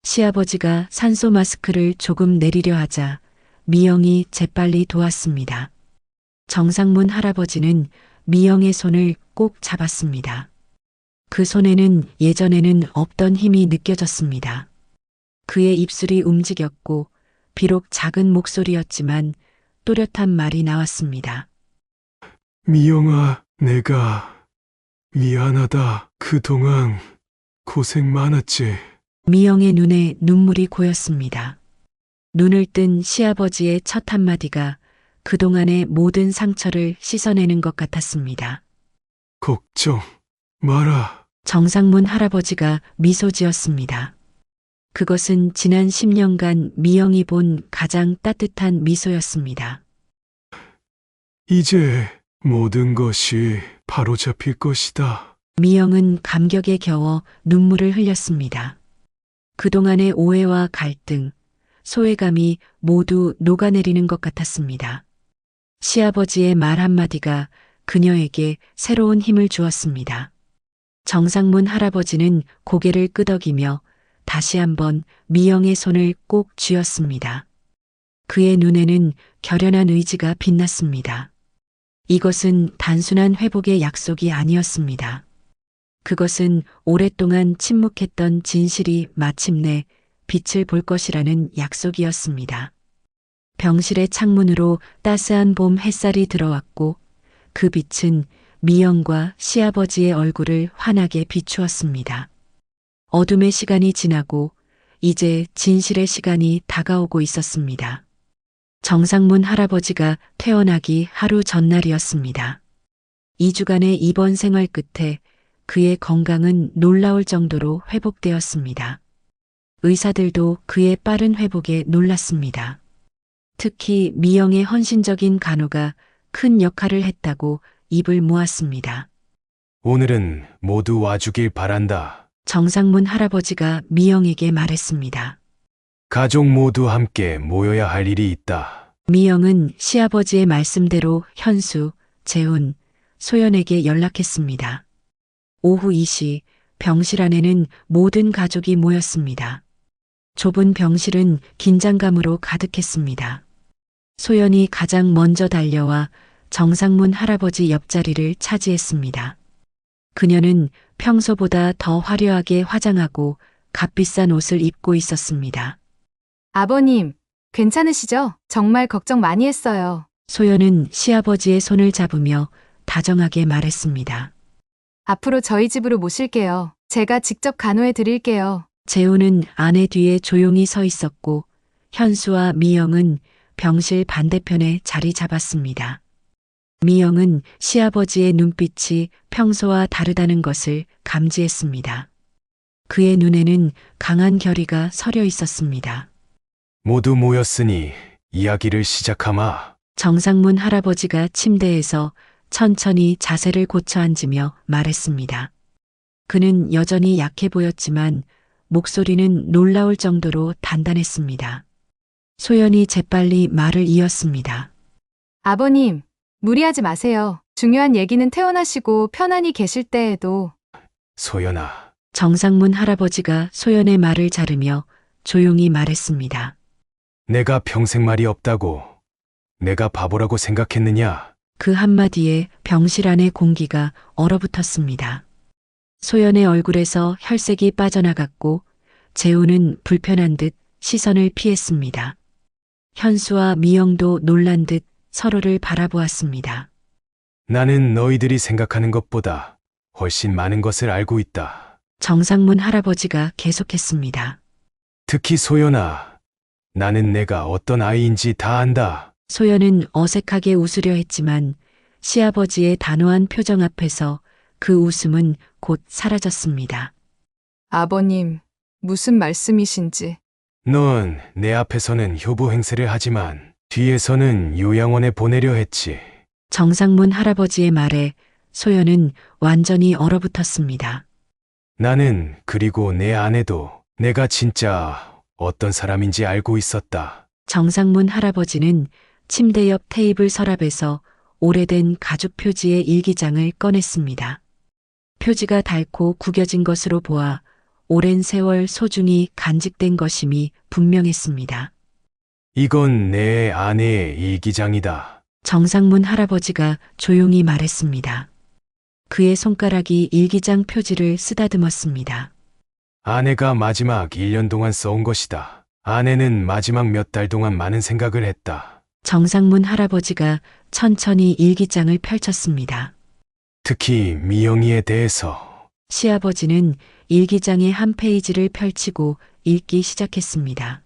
시아버지가 산소 마스크를 조금 내리려 하자 미영이 재빨리 도왔습니다. 정상문 할아버지는 미영의 손을 꼭 잡았습니다. 그 손에는 예전에는 없던 힘이 느껴졌습니다. 그의 입술이 움직였고 비록 작은 목소리였지만 또렷한 말이 나왔습니다. 미영아, 내가 미안하다. 그동안 고생 많았지. 미영의 눈에 눈물이 고였습니다. 눈을 뜬 시아버지의 첫 한마디가 그동안의 모든 상처를 씻어내는 것 같았습니다. 걱정 마라. 정상문 할아버지가 미소 지었습니다. 그것은 지난 10년간 미영이 본 가장 따뜻한 미소였습니다. 이제 모든 것이 바로잡힐 것이다. 미영은 감격에 겨워 눈물을 흘렸습니다. 그동안의 오해와 갈등, 소외감이 모두 녹아내리는 것 같았습니다. 시아버지의 말 한마디가 그녀에게 새로운 힘을 주었습니다. 정상문 할아버지는 고개를 끄덕이며 다시 한번 미영의 손을 꼭 쥐었습니다. 그의 눈에는 결연한 의지가 빛났습니다. 이것은 단순한 회복의 약속이 아니었습니다. 그것은 오랫동안 침묵했던 진실이 마침내 빛을 볼 것이라는 약속이었습니다. 병실의 창문으로 따스한 봄 햇살이 들어왔고 그 빛은 미영과 시아버지의 얼굴을 환하게 비추었습니다. 어둠의 시간이 지나고 이제 진실의 시간이 다가오고 있었습니다. 정상문 할아버지가 퇴원하기 하루 전날이었습니다. 2주간의 입원 생활 끝에 그의 건강은 놀라울 정도로 회복되었습니다. 의사들도 그의 빠른 회복에 놀랐습니다. 특히 미영의 헌신적인 간호가 큰 역할을 했다고 입을 모았습니다. 오늘은 모두 와주길 바란다. 정상문 할아버지가 미영에게 말했습니다. 가족 모두 함께 모여야 할 일이 있다. 미영은 시아버지의 말씀대로 현수, 재훈, 소연에게 연락했습니다. 오후 2시 병실 안에는 모든 가족이 모였습니다. 좁은 병실은 긴장감으로 가득했습니다. 소연이 가장 먼저 달려와 정상문 할아버지 옆자리를 차지했습니다. 그녀는 평소보다 더 화려하게 화장하고 값비싼 옷을 입고 있었습니다. 아버님, 괜찮으시죠? 정말 걱정 많이 했어요. 소연은 시아버지의 손을 잡으며 다정하게 말했습니다. 앞으로 저희 집으로 모실게요. 제가 직접 간호해 드릴게요. 재훈은 아내 뒤에 조용히 서 있었고 현수와 미영은 병실 반대편에 자리 잡았습니다. 미영은 시아버지의 눈빛이 평소와 다르다는 것을 감지했습니다. 그의 눈에는 강한 결의가 서려 있었습니다. 모두 모였으니 이야기를 시작하마. 정상문 할아버지가 침대에서 천천히 자세를 고쳐 앉으며 말했습니다. 그는 여전히 약해 보였지만 목소리는 놀라울 정도로 단단했습니다. 소연이 재빨리 말을 이었습니다. 아버님, 무리하지 마세요. 중요한 얘기는 퇴원하시고 편안히 계실 때에도. 소연아, 정상문 할아버지가 소연의 말을 자르며 조용히 말했습니다. 내가 평생 말이 없다고 내가 바보라고 생각했느냐? 그 한마디에 병실 안의 공기가 얼어붙었습니다. 소연의 얼굴에서 혈색이 빠져나갔고 재훈은 불편한 듯 시선을 피했습니다. 현수와 미영도 놀란 듯 서로를 바라보았습니다. 나는 너희들이 생각하는 것보다 훨씬 많은 것을 알고 있다. 정상문 할아버지가 계속했습니다. 특히 소연아, 나는 내가 어떤 아이인지 다 안다. 소연은 어색하게 웃으려 했지만 시아버지의 단호한 표정 앞에서 그 웃음은 곧 사라졌습니다. 아버님, 무슨 말씀이신지. 넌 내 앞에서는 효부 행세를 하지만 뒤에서는 요양원에 보내려 했지. 정상문 할아버지의 말에 소연은 완전히 얼어붙었습니다. 나는 그리고 내 아내도 내가 진짜 어떤 사람인지 알고 있었다. 정상문 할아버지는 침대 옆 테이블 서랍에서 오래된 가죽 표지의 일기장을 꺼냈습니다. 표지가 닳고 구겨진 것으로 보아 오랜 세월 소중히 간직된 것임이 분명했습니다. 이건 내 아내의 일기장이다. 정상문 할아버지가 조용히 말했습니다. 그의 손가락이 일기장 표지를 쓰다듬었습니다. 아내가 마지막 1년 동안 써온 것이다. 아내는 마지막 몇 달 동안 많은 생각을 했다. 정상문 할아버지가 천천히 일기장을 펼쳤습니다. 특히 미영이에 대해서. 시아버지는 일기장의 한 페이지를 펼치고 읽기 시작했습니다.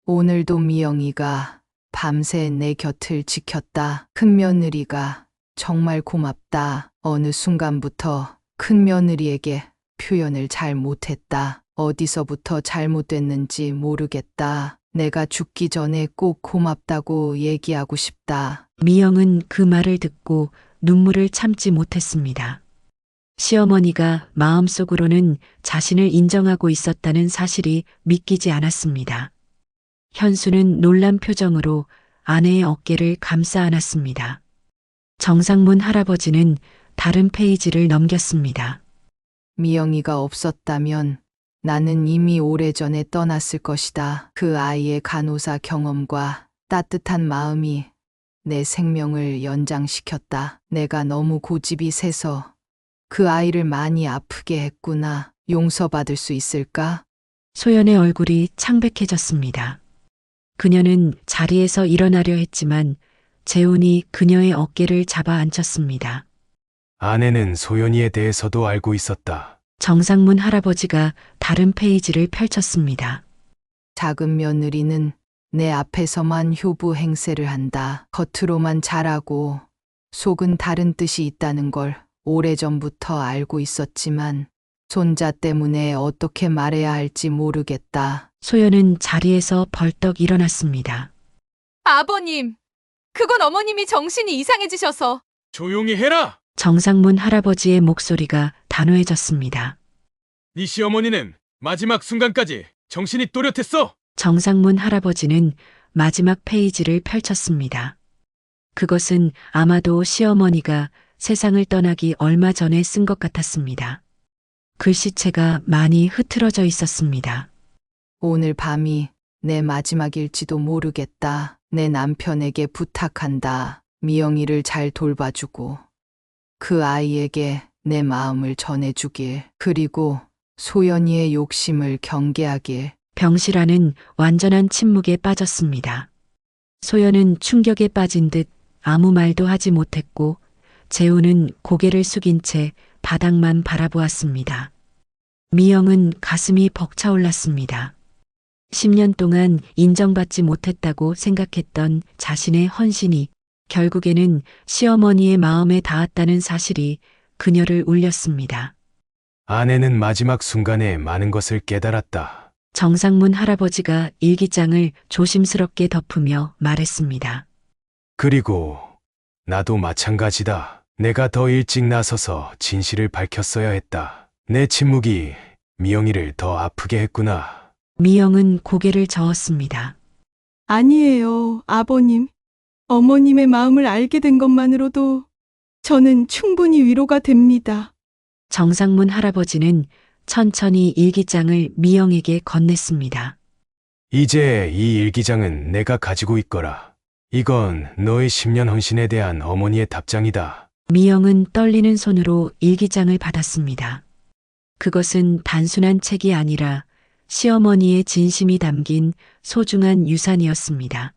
오늘도 미영이가 밤새 내 곁을 지켰다. 큰며느리가 정말 고맙다. 어느 순간부터 큰며느리에게 표현을 잘 못했다. 어디서부터 잘못됐는지 모르겠다. 내가 죽기 전에 꼭 고맙다고 얘기하고 싶다. 미영은 그 말을 듣고 눈물을 참지 못했습니다. 시어머니가 마음속으로는 자신을 인정하고 있었다는 사실이 믿기지 않았습니다. 현수는 놀란 표정으로 아내의 어깨를 감싸 안았습니다. 정상문 할아버지는 다른 페이지를 넘겼습니다. 미영이가 없었다면 나는 이미 오래전에 떠났을 것이다. 그 아이의 간호사 경험과 따뜻한 마음이 내 생명을 연장시켰다. 내가 너무 고집이 세서 그 아이를 많이 아프게 했구나. 용서받을 수 있을까? 소연의 얼굴이 창백해졌습니다. 그녀는 자리에서 일어나려 했지만 재훈이 그녀의 어깨를 잡아 안쳤습니다. 아내는 소연이에 대해서도 알고 있었다. 정상문 할아버지가 다른 페이지를 펼쳤습니다. 작은 며느리는 내 앞에서만 효부 행세를 한다. 겉으로만 잘하고 속은 다른 뜻이 있다는 걸 오래전부터 알고 있었지만 손자 때문에 어떻게 말해야 할지 모르겠다. 소연은 자리에서 벌떡 일어났습니다. 아버님, 그건 어머님이 정신이 이상해지셔서. 조용히 해라! 정상문 할아버지의 목소리가 단호해졌습니다. 네 시어머니는 마지막 순간까지 정신이 또렷했어! 정상문 할아버지는 마지막 페이지를 펼쳤습니다. 그것은 아마도 시어머니가 세상을 떠나기 얼마 전에 쓴 것 같았습니다. 글씨체가 많이 흐트러져 있었습니다. 오늘 밤이 내 마지막일지도 모르겠다. 내 남편에게 부탁한다. 미영이를 잘 돌봐주고 그 아이에게 내 마음을 전해주길. 그리고 소연이의 욕심을 경계하길. 병실안은 완전한 침묵에 빠졌습니다. 소연은 충격에 빠진 듯 아무 말도 하지 못했고 재훈은 고개를 숙인 채 바닥만 바라보았습니다. 미영은 가슴이 벅차올랐습니다. 10년 동안 인정받지 못했다고 생각했던 자신의 헌신이 결국에는 시어머니의 마음에 닿았다는 사실이 그녀를 울렸습니다. 아내는 마지막 순간에 많은 것을 깨달았다. 정상문 할아버지가 일기장을 조심스럽게 덮으며 말했습니다. 그리고 나도 마찬가지다. 내가 더 일찍 나서서 진실을 밝혔어야 했다. 내 침묵이 미영이를 더 아프게 했구나. 미영은 고개를 저었습니다. 아니에요, 아버님. 어머님의 마음을 알게 된 것만으로도 저는 충분히 위로가 됩니다. 정상문 할아버지는 천천히 일기장을 미영에게 건넸습니다. 이제 이 일기장은 내가 가지고 있거라. 이건 너의 10년 헌신에 대한 어머니의 답장이다. 미영은 떨리는 손으로 일기장을 받았습니다. 그것은 단순한 책이 아니라 시어머니의 진심이 담긴 소중한 유산이었습니다.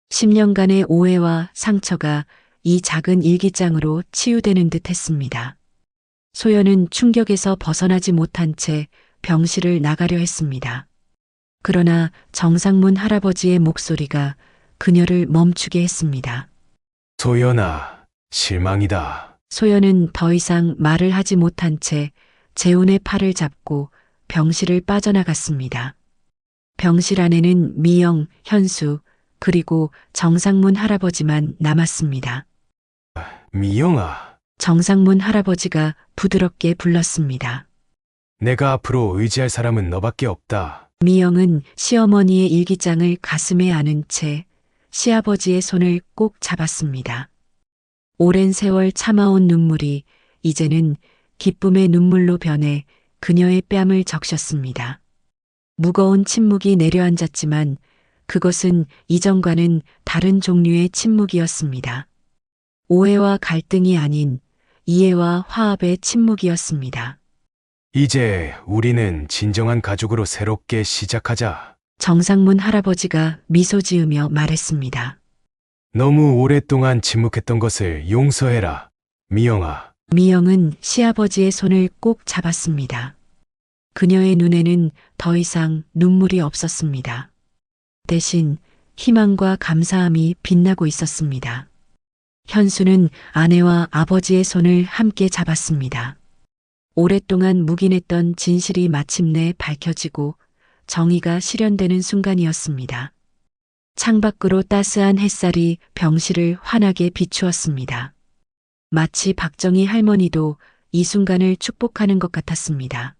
10년간의 오해와 상처가 이 작은 일기장으로 치유되는 듯 했습니다. 소연은 충격에서 벗어나지 못한 채 병실을 나가려 했습니다. 그러나 정상문 할아버지의 목소리가 그녀를 멈추게 했습니다. 소연아, 실망이다. 소연은 더 이상 말을 하지 못한 채 재훈의 팔을 잡고 병실을 빠져나갔습니다. 병실 안에는 미영, 현수, 그리고 정상문 할아버지만 남았습니다. 미영아, 정상문 할아버지가 부드럽게 불렀습니다. 내가 앞으로 의지할 사람은 너밖에 없다. 미영은 시어머니의 일기장을 가슴에 안은 채 시아버지의 손을 꼭 잡았습니다. 오랜 세월 참아온 눈물이 이제는 기쁨의 눈물로 변해 그녀의 뺨을 적셨습니다. 무거운 침묵이 내려앉았지만 그것은 이전과는 다른 종류의 침묵이었습니다. 오해와 갈등이 아닌 이해와 화합의 침묵이었습니다. 이제 우리는 진정한 가족으로 새롭게 시작하자. 정상문 할아버지가 미소 지으며 말했습니다. 너무 오랫동안 침묵했던 것을 용서해라. 미영아. 미영은 시아버지의 손을 꼭 잡았습니다. 그녀의 눈에는 더 이상 눈물이 없었습니다. 대신 희망과 감사함이 빛나고 있었습니다. 현수는 아내와 아버지의 손을 함께 잡았습니다. 오랫동안 묵인했던 진실이 마침내 밝혀지고 정의가 실현되는 순간이었습니다. 창밖으로 따스한 햇살이 병실을 환하게 비추었습니다. 마치 박정희 할머니도 이 순간을 축복하는 것 같았습니다.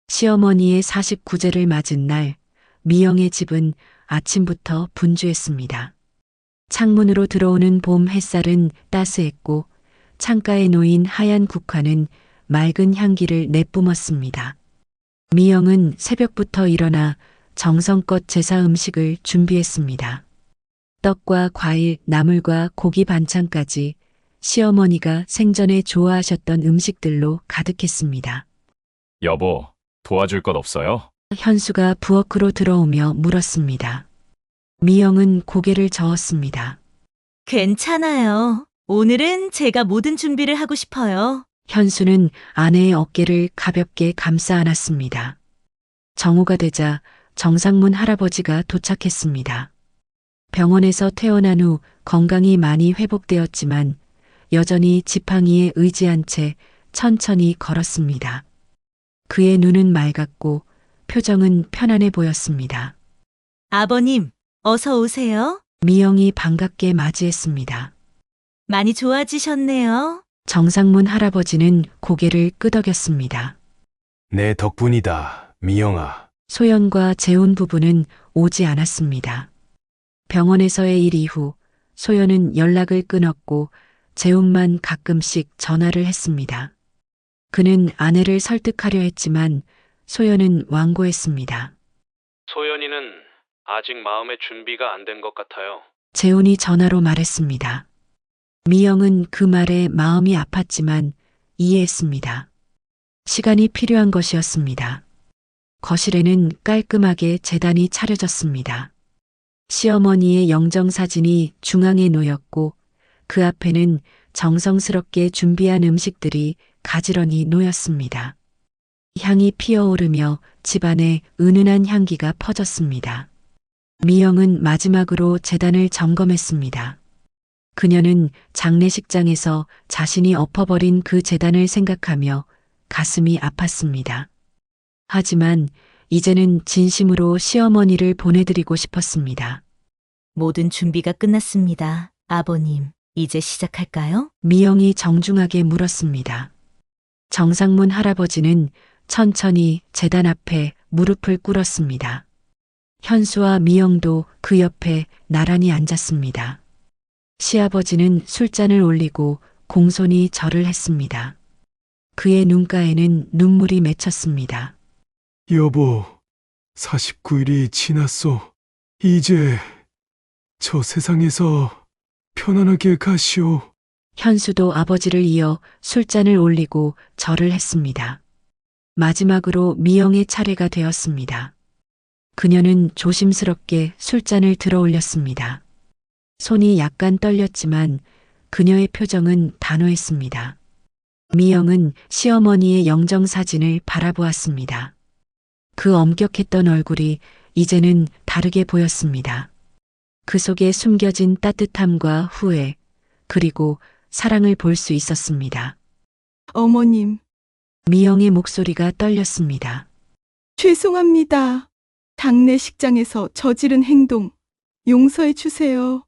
시어머니의 49제를 맞은 날, 미영의 집은 아침부터 분주했습니다. 창문으로 들어오는 봄 햇살은 따스했고 창가에 놓인 하얀 국화는 맑은 향기를 내뿜었습니다. 미영은 새벽부터 일어나 정성껏 제사 음식을 준비했습니다. 떡과 과일, 나물과 고기 반찬까지 시어머니가 생전에 좋아하셨던 음식들로 가득했습니다. 여보, 도와줄 것 없어요? 현수가 부엌으로 들어오며 물었습니다. 미영은 고개를 저었습니다. 괜찮아요. 오늘은 제가 모든 준비를 하고 싶어요. 현수는 아내의 어깨를 가볍게 감싸 안았습니다. 정오가 되자 정상문 할아버지가 도착했습니다. 병원에서 퇴원한 후 건강이 많이 회복되었지만 여전히 지팡이에 의지한 채 천천히 걸었습니다. 그의 눈은 맑았고 표정은 편안해 보였습니다. 아버님, 어서 오세요. 미영이 반갑게 맞이했습니다. 많이 좋아지셨네요. 정상문 할아버지는 고개를 끄덕였습니다. 내 덕분이다, 미영아. 소연과 재훈 부부는 오지 않았습니다. 병원에서의 일 이후 소연은 연락을 끊었고 재훈만 가끔씩 전화를 했습니다. 그는 아내를 설득하려 했지만 소연은 완고했습니다. 소연이는 아직 마음의 준비가 안 된 것 같아요. 재훈이 전화로 말했습니다. 미영은 그 말에 마음이 아팠지만 이해했습니다. 시간이 필요한 것이었습니다. 거실에는 깔끔하게 제단이 차려졌습니다. 시어머니의 영정사진이 중앙에 놓였고 그 앞에는 정성스럽게 준비한 음식들이 가지런히 놓였습니다. 향이 피어오르며 집안에 은은한 향기가 퍼졌습니다. 미영은 마지막으로 제단을 점검했습니다. 그녀는 장례식장에서 자신이 엎어버린 그 제단을 생각하며 가슴이 아팠습니다. 하지만 이제는 진심으로 시어머니를 보내드리고 싶었습니다. 모든 준비가 끝났습니다. 아버님, 이제 시작할까요? 미영이 정중하게 물었습니다. 정상문 할아버지는 천천히 제단 앞에 무릎을 꿇었습니다. 현수와 미영도 그 옆에 나란히 앉았습니다. 시아버지는 술잔을 올리고 공손히 절을 했습니다. 그의 눈가에는 눈물이 맺혔습니다. 여보, 49일이 지났소. 이제 저 세상에서 편안하게 가시오. 현수도 아버지를 이어 술잔을 올리고 절을 했습니다. 마지막으로 미영의 차례가 되었습니다. 그녀는 조심스럽게 술잔을 들어 올렸습니다. 손이 약간 떨렸지만 그녀의 표정은 단호했습니다. 미영은 시어머니의 영정사진을 바라보았습니다. 그 엄격했던 얼굴이 이제는 다르게 보였습니다. 그 속에 숨겨진 따뜻함과 후회, 그리고 사랑을 볼 수 있었습니다. 어머님, 미영의 목소리가 떨렸습니다. 죄송합니다. 장례식장에서 저지른 행동 용서해 주세요.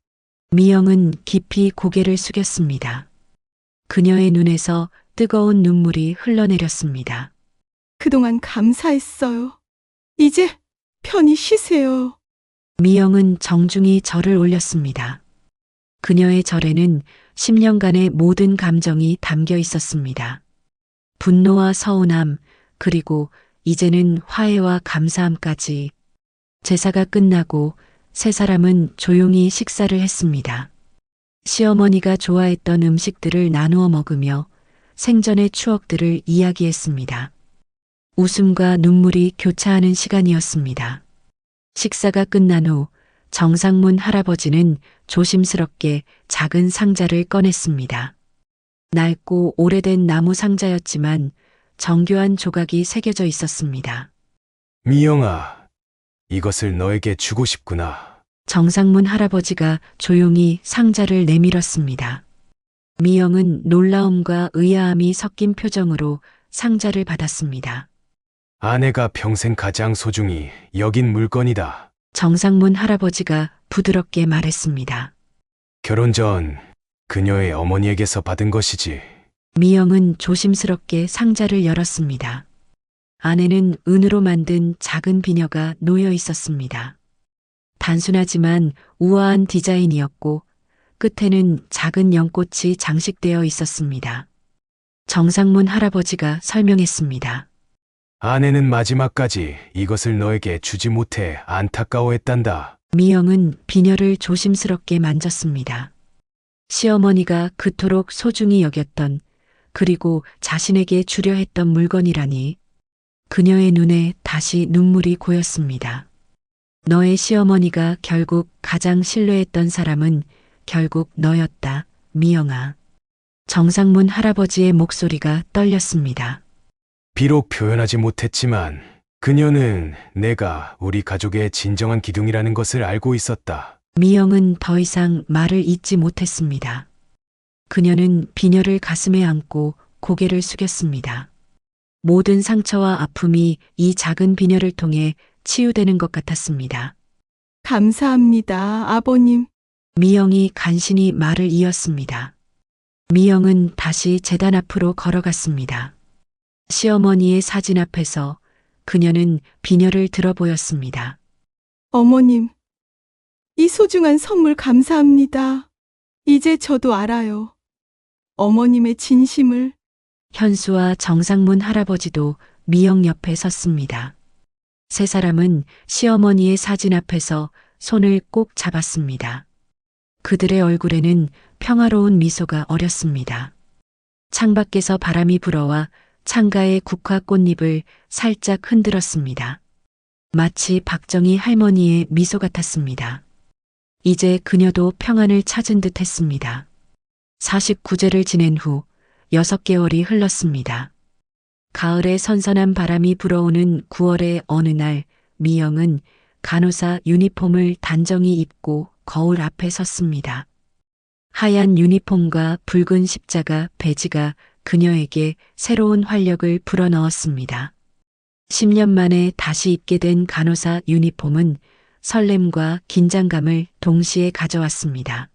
미영은 깊이 고개를 숙였습니다. 그녀의 눈에서 뜨거운 눈물이 흘러내렸습니다. 그동안 감사했어요. 이제 편히 쉬세요. 미영은 정중히 절을 올렸습니다. 그녀의 절에는 10년간의 모든 감정이 담겨 있었습니다. 분노와 서운함, 그리고 이제는 화해와 감사함까지. 제사가 끝나고 세 사람은 조용히 식사를 했습니다. 시어머니가 좋아했던 음식들을 나누어 먹으며 생전의 추억들을 이야기했습니다. 웃음과 눈물이 교차하는 시간이었습니다. 식사가 끝난 후 정상문 할아버지는 조심스럽게 작은 상자를 꺼냈습니다. 낡고 오래된 나무 상자였지만 정교한 조각이 새겨져 있었습니다. 미영아, 이것을 너에게 주고 싶구나. 정상문 할아버지가 조용히 상자를 내밀었습니다. 미영은 놀라움과 의아함이 섞인 표정으로 상자를 받았습니다. 아내가 평생 가장 소중히 여긴 물건이다. 정상문 할아버지가 부드럽게 말했습니다. 결혼 전 그녀의 어머니에게서 받은 것이지. 미영은 조심스럽게 상자를 열었습니다. 안에는 은으로 만든 작은 비녀가 놓여 있었습니다. 단순하지만 우아한 디자인이었고 끝에는 작은 연꽃이 장식되어 있었습니다. 정상문 할아버지가 설명했습니다. 아내는 마지막까지 이것을 너에게 주지 못해 안타까워했단다. 미영은 비녀를 조심스럽게 만졌습니다. 시어머니가 그토록 소중히 여겼던 그리고 자신에게 주려 했던 물건이라니 그녀의 눈에 다시 눈물이 고였습니다. 너의 시어머니가 결국 가장 신뢰했던 사람은 결국 너였다, 미영아. 정상문 할아버지의 목소리가 떨렸습니다. 비록 표현하지 못했지만 그녀는 내가 우리 가족의 진정한 기둥이라는 것을 알고 있었다. 미영은 더 이상 말을 잇지 못했습니다. 그녀는 비녀를 가슴에 안고 고개를 숙였습니다. 모든 상처와 아픔이 이 작은 비녀를 통해 치유되는 것 같았습니다. 감사합니다, 아버님. 미영이 간신히 말을 이었습니다. 미영은 다시 제단 앞으로 걸어갔습니다. 시어머니의 사진 앞에서 그녀는 비녀를 들어 보였습니다. 어머님, 이 소중한 선물 감사합니다. 이제 저도 알아요. 어머님의 진심을. 현수와 정상문 할아버지도 미영 옆에 섰습니다. 세 사람은 시어머니의 사진 앞에서 손을 꼭 잡았습니다. 그들의 얼굴에는 평화로운 미소가 어렸습니다. 창밖에서 바람이 불어와 창가의 국화 꽃잎을 살짝 흔들었습니다. 마치 박정희 할머니의 미소 같았습니다. 이제 그녀도 평안을 찾은 듯 했습니다. 49제를 지낸 후 6개월이 흘렀습니다. 가을에 선선한 바람이 불어오는 9월의 어느 날 미영은 간호사 유니폼을 단정히 입고 거울 앞에 섰습니다. 하얀 유니폼과 붉은 십자가 배지가 그녀에게 새로운 활력을 불어넣었습니다. 10년 만에 다시 입게 된 간호사 유니폼은 설렘과 긴장감을 동시에 가져왔습니다.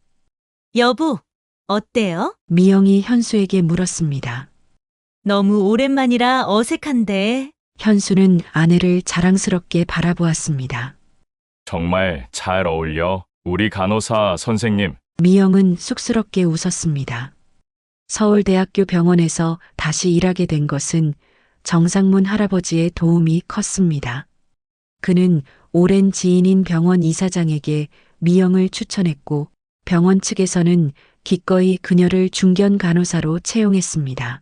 여보, 어때요? 미영이 현수에게 물었습니다. 너무 오랜만이라 어색한데. 현수는 아내를 자랑스럽게 바라보았습니다. 정말 잘 어울려. 우리 간호사 선생님. 미영은 쑥스럽게 웃었습니다. 서울대학교 병원에서 다시 일하게 된 것은 정상문 할아버지의 도움이 컸습니다. 그는 오랜 지인인 병원 이사장에게 미영을 추천했고 병원 측에서는 기꺼이 그녀를 중견 간호사로 채용했습니다.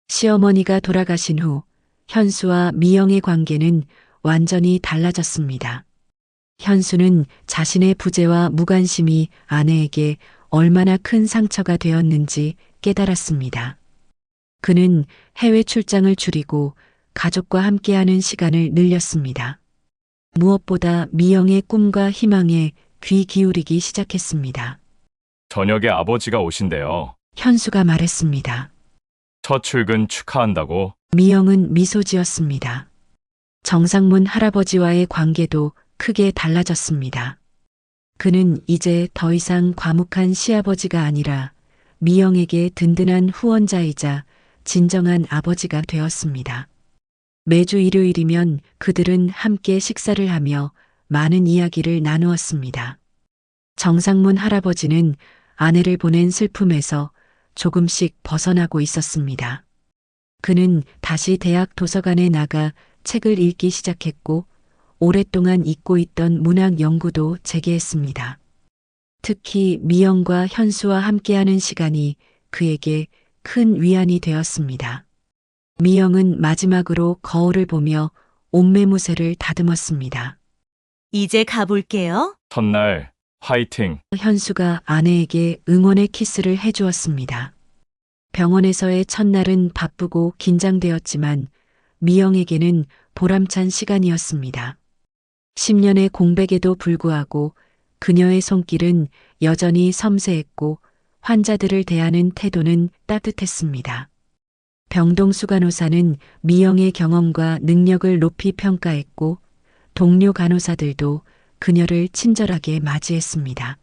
시어머니가 돌아가신 후 현수와 미영의 관계는 완전히 달라졌습니다. 현수는 자신의 부재와 무관심이 아내에게 얼마나 큰 상처가 되었는지 깨달았습니다. 그는 해외 출장을 줄이고 가족과 함께하는 시간을 늘렸습니다. 무엇보다 미영의 꿈과 희망에 귀 기울이기 시작했습니다. 저녁에 아버지가 오신대요. 현수가 말했습니다. 첫 출근 축하한다고. 미영은 미소 지었습니다. 정상문 할아버지와의 관계도 크게 달라졌습니다. 그는 이제 더 이상 과묵한 시아버지가 아니라 미영에게 든든한 후원자이자 진정한 아버지가 되었습니다. 매주 일요일이면 그들은 함께 식사를 하며 많은 이야기를 나누었습니다. 정상문 할아버지는 아내를 보낸 슬픔에서 조금씩 벗어나고 있었습니다. 그는 다시 대학 도서관에 나가 책을 읽기 시작했고 오랫동안 잊고 있던 문학 연구도 재개했습니다. 특히 미영과 현수와 함께하는 시간이 그에게 큰 위안이 되었습니다. 미영은 마지막으로 거울을 보며 옷매무새를 다듬었습니다. 이제 가볼게요. 첫날 화이팅. 현수가 아내에게 응원의 키스를 해주었습니다. 병원에서의 첫날은 바쁘고 긴장되었지만 미영에게는 보람찬 시간이었습니다. 10년의 공백에도 불구하고 그녀의 손길은 여전히 섬세했고 환자들을 대하는 태도는 따뜻했습니다. 병동수 간호사는 미영의 경험과 능력을 높이 평가했고 동료 간호사들도 그녀를 친절하게 맞이했습니다.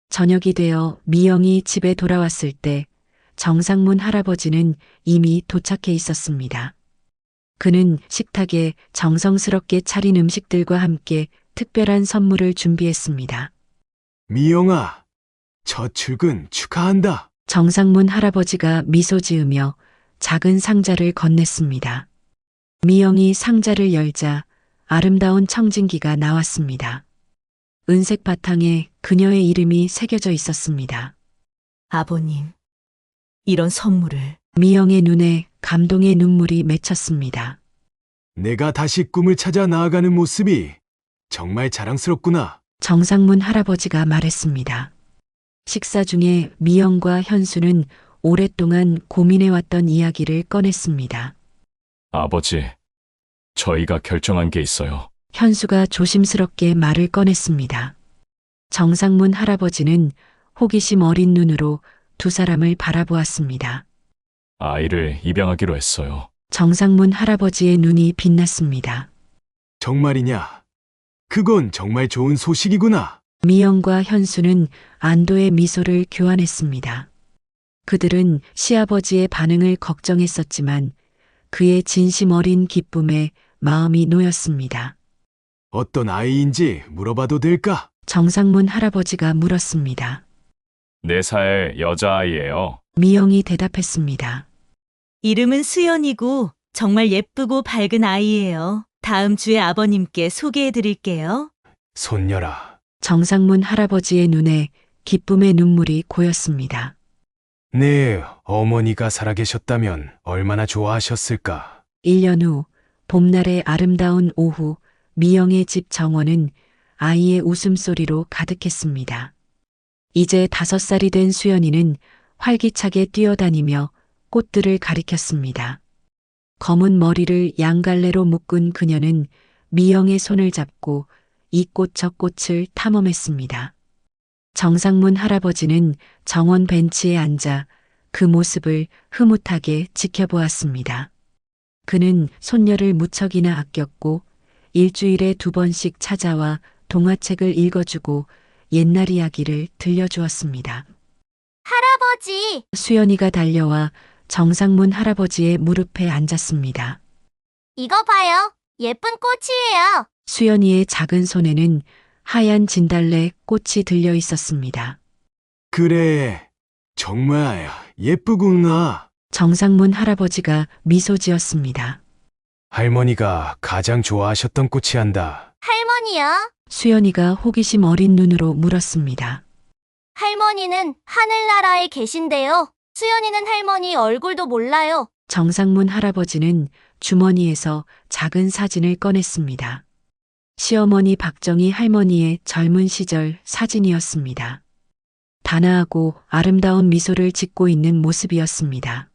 저녁이 되어 미영이 집에 돌아왔을 때 정상문 할아버지는 이미 도착해 있었습니다. 그는 식탁에 정성스럽게 차린 음식들과 함께 특별한 선물을 준비했습니다. 미영아, 첫 출근 축하한다. 정상문 할아버지가 미소 지으며 작은 상자를 건넸습니다. 미영이 상자를 열자 아름다운 청진기가 나왔습니다. 은색 바탕에 그녀의 이름이 새겨져 있었습니다. 아버님, 이런 선물을. 미영의 눈에 감동의 눈물이 맺혔습니다. 내가 다시 꿈을 찾아 나아가는 모습이 정말 자랑스럽구나. 정상문 할아버지가 말했습니다. 식사 중에 미영과 현수는 오랫동안 고민해왔던 이야기를 꺼냈습니다. 아버지, 저희가 결정한 게 있어요. 현수가 조심스럽게 말을 꺼냈습니다. 정상문 할아버지는 호기심 어린 눈으로 두 사람을 바라보았습니다. 아이를 입양하기로 했어요. 정상문 할아버지의 눈이 빛났습니다. 정말이냐? 그건 정말 좋은 소식이구나. 미영과 현수는 안도의 미소를 교환했습니다. 그들은 시아버지의 반응을 걱정했었지만 그의 진심 어린 기쁨에 마음이 놓였습니다. 어떤 아이인지 물어봐도 될까? 정상문 할아버지가 물었습니다. 4살 여자아이예요. 미영이 대답했습니다. 이름은 수연이고 정말 예쁘고 밝은 아이예요. 다음 주에 아버님께 소개해 드릴게요. 손녀라. 정상문 할아버지의 눈에 기쁨의 눈물이 고였습니다. 내 어머니가 살아계셨다면 얼마나 좋아하셨을까? 1년 후 봄날의 아름다운 오후 미영의 집 정원은 아이의 웃음소리로 가득했습니다. 이제 5살이 된 수연이는 활기차게 뛰어다니며 꽃들을 가리켰습니다. 검은 머리를 양갈래로 묶은 그녀는 미영의 손을 잡고 이 꽃 저 꽃을 탐험했습니다. 정상문 할아버지는 정원 벤치에 앉아 그 모습을 흐뭇하게 지켜보았습니다. 그는 손녀를 무척이나 아꼈고 일주일에 2번씩 찾아와 동화책을 읽어주고 옛날 이야기를 들려주었습니다. 할아버지! 수연이가 달려와 정상문 할아버지의 무릎에 앉았습니다. 이거 봐요. 예쁜 꽃이에요. 수연이의 작은 손에는 하얀 진달래 꽃이 들려 있었습니다. 그래, 정말 예쁘구나. 정상문 할아버지가 미소 지었습니다. 할머니가 가장 좋아하셨던 꽃이 한다. 할머니요? 수연이가 호기심 어린 눈으로 물었습니다. 할머니는 하늘나라에 계신데요. 수연이는 할머니 얼굴도 몰라요. 정상문 할아버지는 주머니에서 작은 사진을 꺼냈습니다. 시어머니 박정희 할머니의 젊은 시절 사진이었습니다. 단아하고 아름다운 미소를 짓고 있는 모습이었습니다.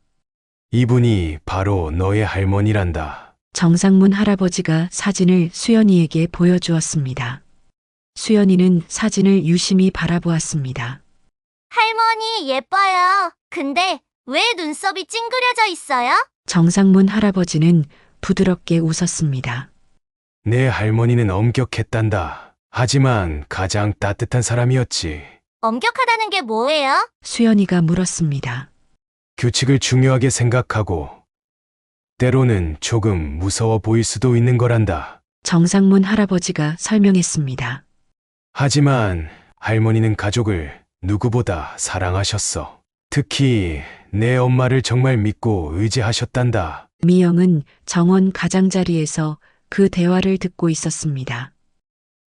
이분이 바로 너의 할머니란다. 정상문 할아버지가 사진을 수연이에게 보여주었습니다. 수연이는 사진을 유심히 바라보았습니다. 할머니 예뻐요. 근데 왜 눈썹이 찡그려져 있어요? 정상문 할아버지는 부드럽게 웃었습니다. 내 할머니는 엄격했단다. 하지만 가장 따뜻한 사람이었지. 엄격하다는 게 뭐예요? 수연이가 물었습니다. 규칙을 중요하게 생각하고 때로는 조금 무서워 보일 수도 있는 거란다. 정상문 할아버지가 설명했습니다. 하지만 할머니는 가족을 누구보다 사랑하셨어. 특히 내 엄마를 정말 믿고 의지하셨단다. 미영은 정원 가장자리에서 그 대화를 듣고 있었습니다.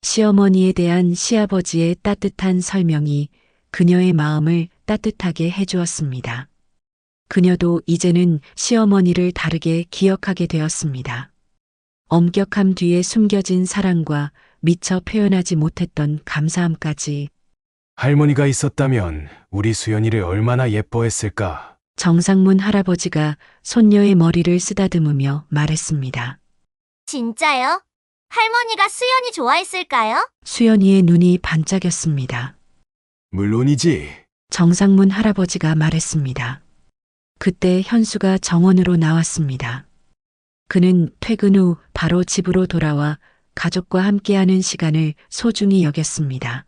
시어머니에 대한 시아버지의 따뜻한 설명이 그녀의 마음을 따뜻하게 해주었습니다. 그녀도 이제는 시어머니를 다르게 기억하게 되었습니다. 엄격함 뒤에 숨겨진 사랑과 미처 표현하지 못했던 감사함까지. 할머니가 있었다면 우리 수연이를 얼마나 예뻐했을까. 정상문 할아버지가 손녀의 머리를 쓰다듬으며 말했습니다. 진짜요? 할머니가 수연이 좋아했을까요? 수연이의 눈이 반짝였습니다. 물론이지. 정상문 할아버지가 말했습니다. 그때 현수가 정원으로 나왔습니다. 그는 퇴근 후 바로 집으로 돌아와 가족과 함께하는 시간을 소중히 여겼습니다.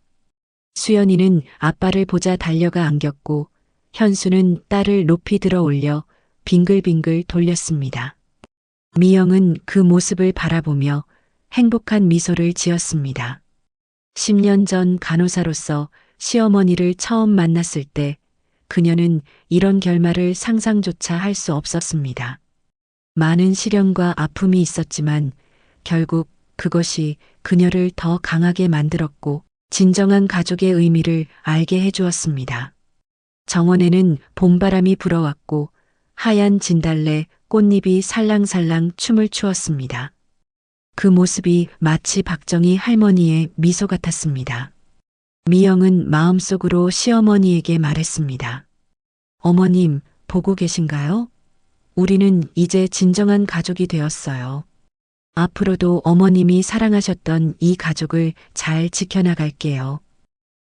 수연이는 아빠를 보자 달려가 안겼고 현수는 딸을 높이 들어 올려 빙글빙글 돌렸습니다. 미영은 그 모습을 바라보며 행복한 미소를 지었습니다. 10년 전 간호사로서 시어머니를 처음 만났을 때 그녀는 이런 결말을 상상조차 할 수 없었습니다. 많은 시련과 아픔이 있었지만 결국 그것이 그녀를 더 강하게 만들었고 진정한 가족의 의미를 알게 해주었습니다. 정원에는 봄바람이 불어왔고 하얀 진달래 꽃잎이 살랑살랑 춤을 추었습니다. 그 모습이 마치 박정희 할머니의 미소 같았습니다. 미영은 마음속으로 시어머니에게 말했습니다. 어머님, 보고 계신가요? 우리는 이제 진정한 가족이 되었어요. 앞으로도 어머님이 사랑하셨던 이 가족을 잘 지켜나갈게요.